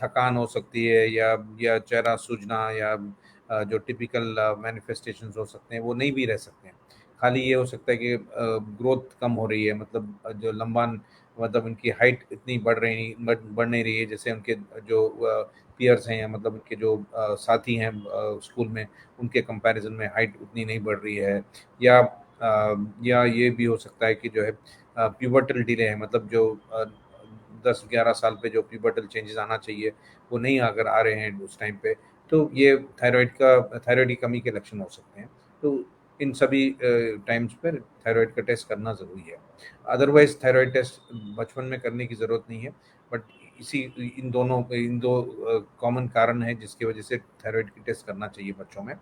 थकान हो सकती है या चेहरा सूजना या जो टिपिकल मैनिफेस्टेशंस हो सकते हैं वो नहीं भी रह सकते हैं। खाली ये हो सकता है कि ग्रोथ कम हो रही है, मतलब जो लंबा, मतलब उनकी हाइट इतनी बढ़ नहीं रही है जैसे उनके जो पीयर्स हैं, या मतलब उनके जो साथी हैं स्कूल में, उनके कंपैरिजन में हाइट उतनी नहीं बढ़ रही है। या ये भी हो सकता है कि जो है प्यूबर्टल डिले है, मतलब जो 10-11 साल पे जो प्यूबर्टल चेंजेस आना चाहिए वो नहीं अगर आ रहे हैं उस टाइम पे, तो ये थायराइड की कमी के लक्षण हो सकते हैं। तो इन सभी टाइम्स पर थायराइड का टेस्ट करना ज़रूरी है। अदरवाइज थायराइड टेस्ट बचपन में करने की ज़रूरत नहीं है, बट इन दो कॉमन कारण है जिसकी वजह से थायराइड की टेस्ट करना चाहिए बच्चों में।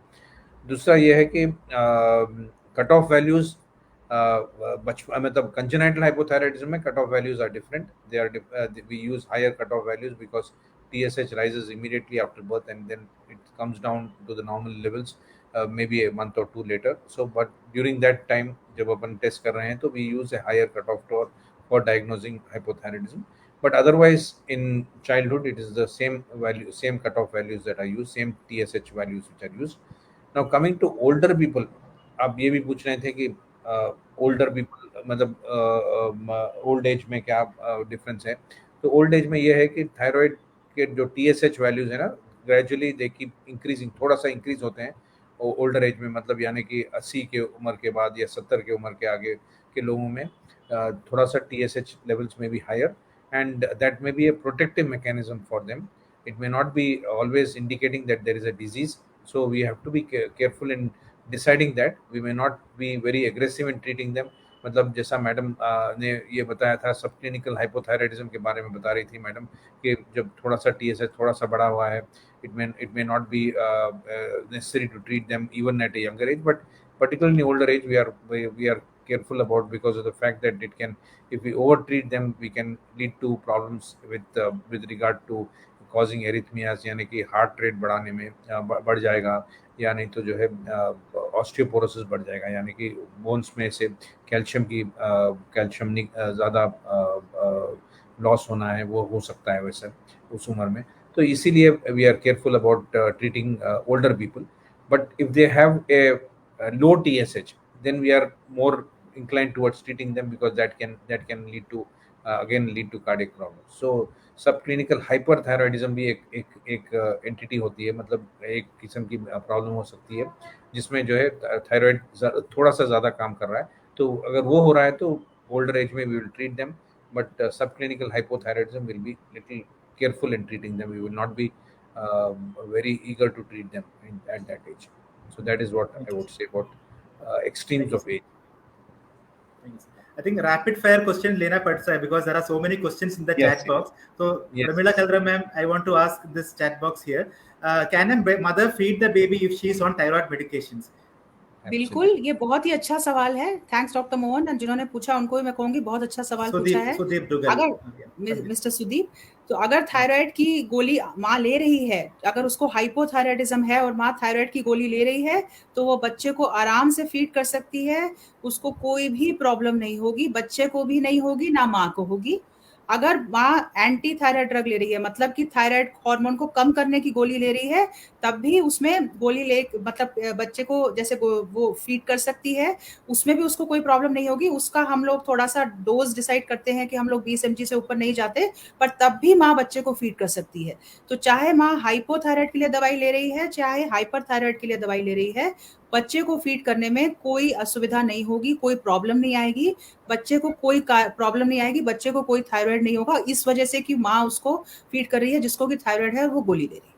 दूसरा यह है कि कट ऑफ वैल्यूज़ बचपन, मतलब कंजेनाइटल हाइपोथायराइडिज्म में cut off values are different. We use higher cut off values because TSH rises immediately after birth and then it comes down to the normal levels maybe a month or two later. So but during that time जब अपन test कर रहे हैं तो we use a higher cut off for diagnosing hypothyroidism. But otherwise in childhood it is the same cut off values that are used, same TSH values which are used. Now coming to older people, आप ये भी पूछ रहे थे कि older people, मतलब old age में क्या डिफरेंस है। तो ओल्ड एज में ये है कि थायराइड के जो TSH वैल्यूज है ना, ग्रेजुअली दे कीप इंक्रीजिंग, थोड़ा सा इंक्रीज होते हैं ओल्डर एज में, मतलब यानी कि 80 के उम्र के बाद या 70 के उम्र के आगे के लोगों में थोड़ा सा TSH लेवल्स में भी higher, and that may be a protective mechanism for them. It may not be always indicating that there is a disease, so we have to be careful in deciding that. We may not be very aggressive in treating them. मतलब जैसा madam ने ये बताया था, सब clinical hypothyroidism के बारे में बता रही थी मैडम कि जब थोड़ा सा TSH थोड़ा सा बढ़ा हुआ है, it may not be necessary to treat them even at a younger age, but particularly in older age we are careful about, because of the fact that it can, if we over treat them, we can lead to problems with regard to causing arrhythmias, यानी कि heart rate बढ़ाने में बढ़ जाएगा, या नहीं तो जो है ऑस्टियोपोरोसिस बढ़ जाएगा, यानी कि बोन्स में से कैल्शियम ज़्यादा लॉस होना है, वो हो सकता है वैसे उस उम्र में। तो इसीलिए we are careful about treating older people, but if they have a low TSH then we are more inclined towards treating them, because that can lead to again lead to cardiac problems. So subclinical hyperthyroidism भी एक entity होती है, मतलब एक किस्म की problem हो सकती है जिसमें जो है थायराइड थोड़ा सा ज़्यादा काम कर रहा है। तो अगर वो हो रहा है तो ओल्डर एज में we will treat them, but subclinical hypothyroidism will be little careful in treating them. We will not be very eager to treat them at that age. So that is what I would say about extremes of age. I think rapid fire question लेना पड़ता है because there are so many questions in the chat box. So Pramila Kalra ma'am, I want to ask this chat box here. Can a mother feed the baby if she is on thyroid medications? बिल्कुल, ये बहुत ही अच्छा सवाल है. Thanks doctor Mohan, जिन्होंने पूछा उनको भी मैं कहूंगी बहुत अच्छा सवाल पूछा है. अगर मिस्टर सुदीप, तो अगर थायराइड की गोली माँ ले रही है, अगर उसको हाइपोथायराइडिज्म है और माँ थायराइड की गोली ले रही है, तो वो बच्चे को आराम से फीड कर सकती है, उसको कोई भी प्रॉब्लम नहीं होगी, बच्चे को भी नहीं होगी, ना माँ को होगी। अगर माँ एंटी थायराइड ड्रग ले रही है, मतलब कि थायराइड हार्मोन को कम करने की गोली ले रही है, तब भी उसमें गोली ले, मतलब बच्चे को जैसे वो फीड कर सकती है, उसमें भी उसको कोई प्रॉब्लम नहीं होगी। उसका हम लोग थोड़ा सा डोज डिसाइड करते हैं कि हम लोग 20 mg से ऊपर नहीं जाते, पर तब भी माँ बच्चे को फीड कर सकती है। तो चाहे माँ हाइपोथायराइड के लिए दवाई ले रही है, चाहे हाइपरथायराइड के लिए दवाई ले रही है, बच्चे को फीड करने में कोई असुविधा नहीं होगी, कोई प्रॉब्लम नहीं आएगी, बच्चे को कोई प्रॉब्लम नहीं आएगी, बच्चे को कोई थायराइड नहीं होगा, इस वजह से कि माँ उसको फीड कर रही है, जिसको कि थायराइड है, वो गोली ले रही है।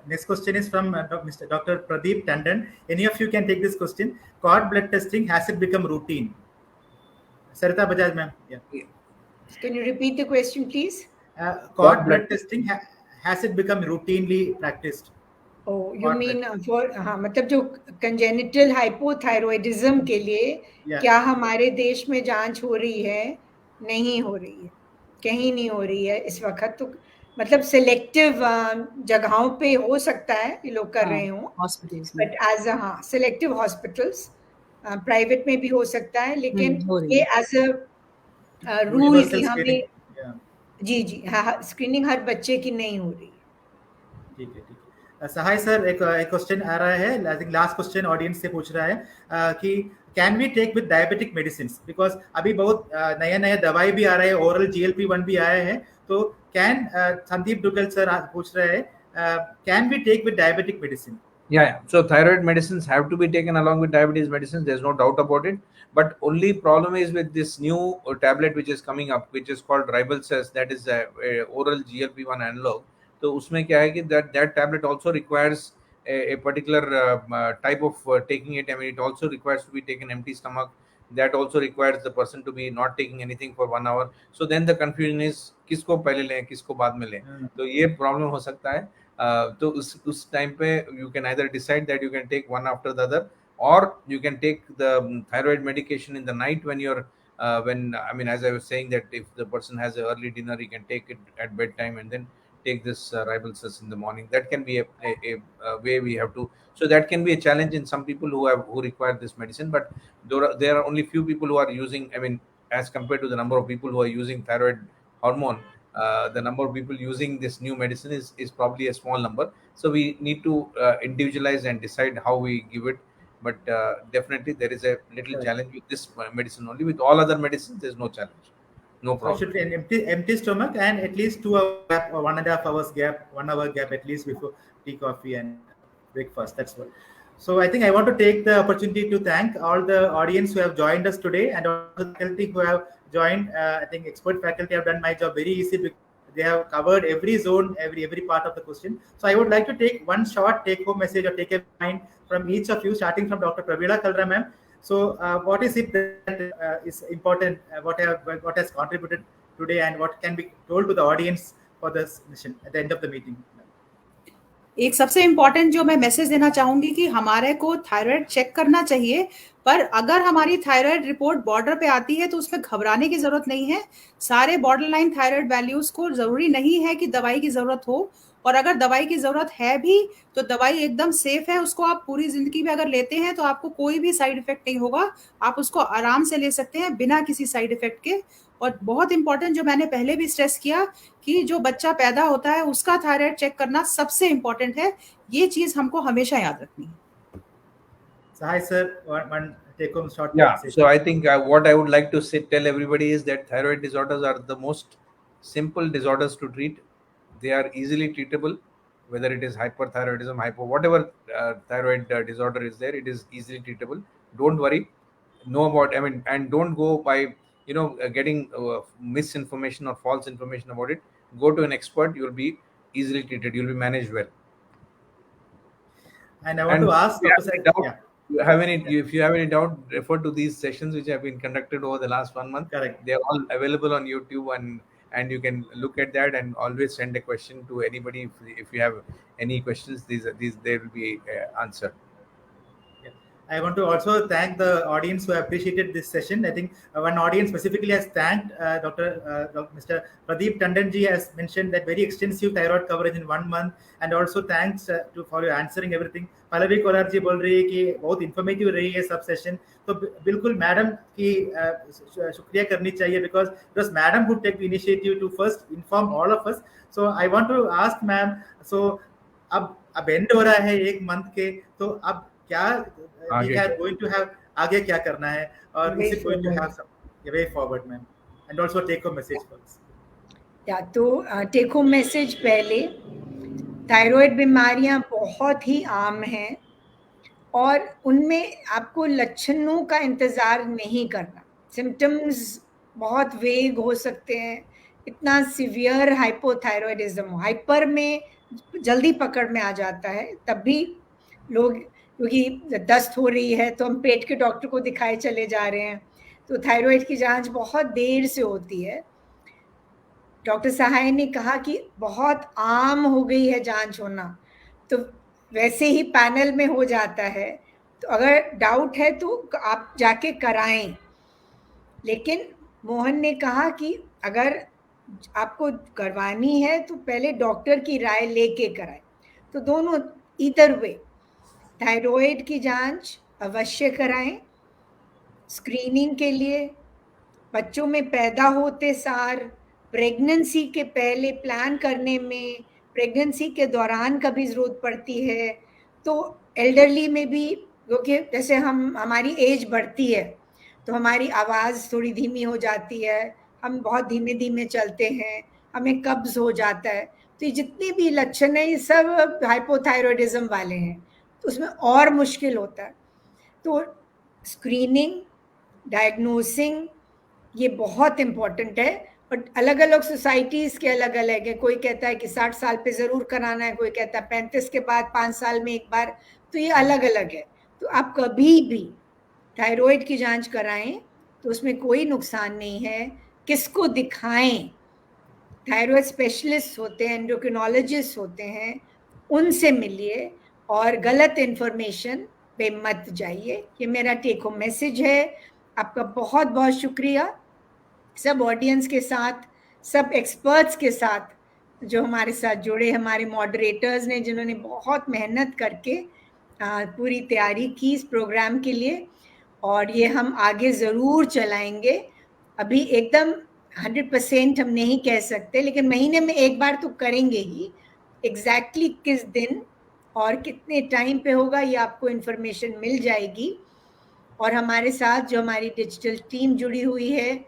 Next question is from Mr. Dr. Pradeep Tandon. Any of you can take this question. Cord blood testing, has it become routine? Sarita Bajaj, ma'am. Yeah. Can you repeat the question, please? Cord blood testing, has it become routinely practiced? Oh, you mean for मतलब जो congenital hypothyroidism के लिए क्या हमारे देश में जांच हो रही है? नहीं हो रही है, कहीं नहीं हो रही है इस वक्त। तो मतलब सिलेक्टिव जगहों पे हो सकता है ये लोग कर रहे हों, hospitals, but as selective hospitals, private में भी हो सकता है, लेकिन ये एज अ रूल कि हमें जी हाँ, स्क्रीनिंग हर बच्चे की नहीं हो रही है। ठीक है, ठीक है। सहाय सर, एक क्वेश्चन आ रहा है, I think last question audience से पूछ रहा है कि can we take with diabetic medicine, because अभी बहुत नया दवाई भी आ रहा है, ओरल GLP-1 भी आया है, तो कैन संदीप दुग्गल सर पूछ रहे हैं can we take with diabetic medicine? Yeah. So thyroid medicines have to be taken along with diabetes medicines. There's no doubt about it. But only problem is with this new tablet which is coming up, which is called Ribelsus. That is a oral GLP-1 analog. So उसमें क्या है कि that tablet also requires a particular type of taking it. I mean, it also requires to be taken empty stomach. That also requires the person to be not taking anything for 1 hour. So then the confusion is किसको पहले लें, किसको बाद में लें. तो ये problem हो सकता है. तो उस टाइम पे you can either decide that you can take one after the other, or you can take the thyroid medication in the night when you're when I mean, as I was saying, that if the person has an early dinner, he can take it at bedtime and then take this Ribelsus in the morning. That can be a way we have to. So that can be a challenge in some people who require this medicine, but there are only few people who are using, I mean, as compared to the number of people who are using thyroid hormone, the number of people using this new medicine is probably a small number. So we need to individualize and decide how we give it. But definitely there is a little challenge with this medicine only. With all other medicines, there's no challenge, no problem. So it should be an empty stomach and at least 2 hours gap or 1.5 hours gap, 1 hour gap at least before tea, coffee, and breakfast. That's what. So I think I want to take the opportunity to thank all the audience who have joined us today, and all the faculty who have joined. I think expert faculty have done my job very easy because they have covered every zone, every part of the question. So I would like to take one short take-home message or take a point from each of you, starting from Dr. Praveela Kalra ma'am. So what is it that is important? What has contributed today, and what can be told to the audience for this mission at the end of the meeting? एक सबसे important जो मैं message देना चाहूंगी कि हमारे को thyroid check करना चाहिए, पर अगर हमारी थायराइड रिपोर्ट बॉर्डर पे आती है तो उसमें घबराने की जरूरत नहीं है। सारे बॉर्डर लाइन थायराइड वैल्यूज को जरूरी नहीं है कि दवाई की जरूरत हो, और अगर दवाई की जरूरत है भी तो दवाई एकदम सेफ है, उसको आप पूरी जिंदगी में अगर लेते हैं तो आपको कोई भी साइड इफेक्ट नहीं होगा, आप उसको आराम से ले सकते हैं बिना किसी साइड इफेक्ट के। और बहुत इंपॉर्टेंट जो मैंने पहले भी स्ट्रेस किया कि जो बच्चा पैदा होता है उसका थायराइड चेक करना सबसे इंपॉर्टेंट है, ये चीज हमको हमेशा याद रखनी है। Hi sir, one take home short. Yeah, so I think what I would like to tell everybody is that thyroid disorders are the most simple disorders to treat. They are easily treatable, whether it is hyperthyroidism, whatever thyroid disorder is there, it is easily treatable. Don't worry, know about, I mean, and don't go by getting misinformation or false information about it. Go to an expert, you'll be easily treated, you'll be managed well. And I want to ask, if you have any doubt, refer to these sessions which have been conducted over the last 1 month. Correct. They are all available on YouTube, and you can look at that and always send a question to anybody. If you have any questions, these they will be answered. I want to also thank the audience who appreciated this session. I think one audience specifically has thanked Mr. Pradeep Tandon ji has mentioned that very extensive thyroid coverage in 1 month, and also thanks for your answering everything. Pallavi Kolar ji बोल रही है कि बहुत informative रही है सब session. तो बिल्कुल मैडम की शुक्रिया करनी चाहिए, because it was madam who took the initiative to first inform all of us. So I want to ask ma'am, so अब एंड हो रहा है 1 month के, तो अब क्या we are going to have, आगे क्या करना है, और is it going to have some way forward ma'am, and also take home message for us. या तो टेक होम मैसेज पहले, थायराइड बीमारियां बहुत ही आम हैं और उनमें आपको लक्षणों का इंतजार नहीं करना. सिम्टम्स बहुत वेग हो सकते हैं, इतना सीवियर हाइपोथायरॉयडिज्म, हाइपर में जल्दी पकड़ में आ जाता है. तब भी लोग, क्योंकि दस्त हो रही है तो हम पेट के डॉक्टर को दिखाए चले जा रहे हैं, तो थायराइड की जांच बहुत देर से होती है. डॉक्टर सहाय ने कहा कि बहुत आम हो गई है जांच होना, तो वैसे ही पैनल में हो जाता है, तो अगर डाउट है तो आप जाके कराएं. लेकिन मोहन ने कहा कि अगर आपको करवानी है तो पहले डॉक्टर की राय लेके कराएं. तो दोनों, ईदर वे, थायराइड की जांच अवश्य कराएं. स्क्रीनिंग के लिए बच्चों में पैदा होते सार, प्रेगनेंसी के पहले प्लान करने में, प्रेगनेंसी के दौरान कभी ज़रूरत पड़ती है, तो एल्डरली में भी, क्योंकि जैसे हमारी एज बढ़ती है तो हमारी आवाज़ थोड़ी धीमी हो जाती है, हम बहुत धीमे धीमे चलते हैं, हमें कब्ज़ हो जाता है, तो ये जितने भी लक्षण हैं ये सब हाइपोथायरॉयडिज्म वाले हैं, तो उसमें और मुश्किल होता है. तो स्क्रीनिंग, डायग्नोसिंग ये बहुत इम्पॉर्टेंट है. और अलग अलग सोसाइटीज़ के अलग अलग है. कोई कहता है कि 60 साल पे ज़रूर कराना है, कोई कहता है 35 के बाद 5 साल में एक बार, तो ये अलग अलग है. तो आप कभी भी थायराइड की जांच कराएं तो उसमें कोई नुकसान नहीं है. किसको दिखाएं? थायराइड स्पेशलिस्ट होते हैं, एंडोक्रिनोलॉजिस्ट होते हैं, उनसे मिलिए और गलत इन्फॉर्मेशन पे मत जाइए. ये मेरा टेक होम मैसेज है. आपका बहुत बहुत शुक्रिया सब ऑडियंस के साथ, सब एक्सपर्ट्स के साथ जो हमारे साथ जुड़े, हमारे मॉडरेटर्स ने जिन्होंने बहुत मेहनत करके पूरी तैयारी की इस प्रोग्राम के लिए, और ये हम आगे ज़रूर चलाएंगे. अभी एकदम 100% हम नहीं कह सकते, लेकिन महीने में एक बार तो करेंगे ही. एग्जैक्टली किस दिन और कितने टाइम पे होगा ये आपको इन्फॉर्मेशन मिल जाएगी. और हमारे साथ जो हमारी डिजिटल टीम जुड़ी हुई है,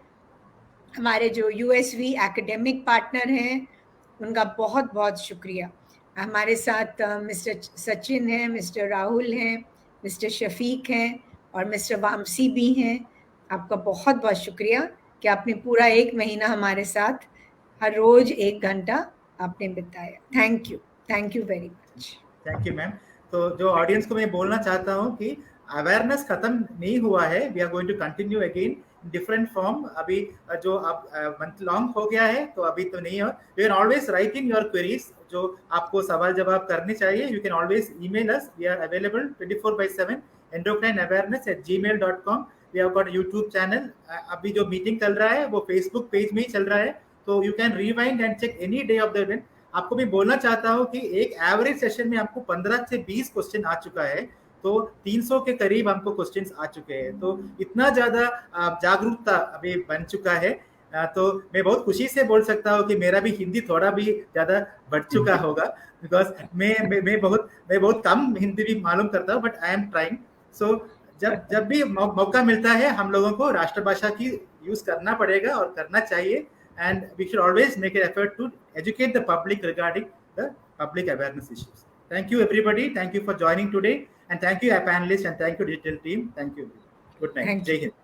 हमारे जो USV एकेडमिक पार्टनर हैं, उनका बहुत बहुत शुक्रिया. हमारे साथ मिस्टर सचिन हैं, मिस्टर राहुल हैं, मिस्टर शफीक हैं और मिस्टर वामसी भी हैं. आपका बहुत बहुत शुक्रिया कि आपने पूरा 1 महीना हमारे साथ हर रोज 1 घंटा आपने बिताया. Thank you very much. Thank you ma'am. तो जो ऑडियंस को मैं बोलना चाहता हूँ कि अवेयरनेस खत्म नहीं हुआ है. We are going to continue again different form. अभी जो अब मंथ लॉन्ग हो गया है तो अभी तो नहीं है. You can always write in your queries, जो आपको सवाल जवाब करने चाहिए. You can always email us. We are available 24/7 endocrineawareness@gmail.com. We have got YouTube channel. अभी जो मीटिंग चल रहा है वो फेसबुक पेज में ही चल रहा है, तो you can rewind and check any day of the event. आपको मैं बोलना चाहता हूँ कि एक एवरेज सेशन में आपको 15 से 20 क्वेश्चन आ चुका है, तो 300 के करीब हमको क्वेश्चंस आ चुके हैं. तो इतना ज्यादा जागरूकता अभी बन चुका है. तो मैं बहुत खुशी से बोल सकता हूँ कि मेरा भी हिंदी थोड़ा भी ज्यादा बढ़ चुका होगा, बिकॉज मैं बहुत कम हिंदी भी मालूम करता हूँ, बट आई एम ट्राइंग. सो जब भी मौका मिलता है हम लोगों को राष्ट्रभाषा की यूज करना पड़ेगा और करना चाहिए. And we should always make an effort to educate the public regarding the public awareness issues. Thank you, everybody. Thank you for joining today. And thank you, our panelists, and thank you, digital team. Thank you. Good night. Jai Hind.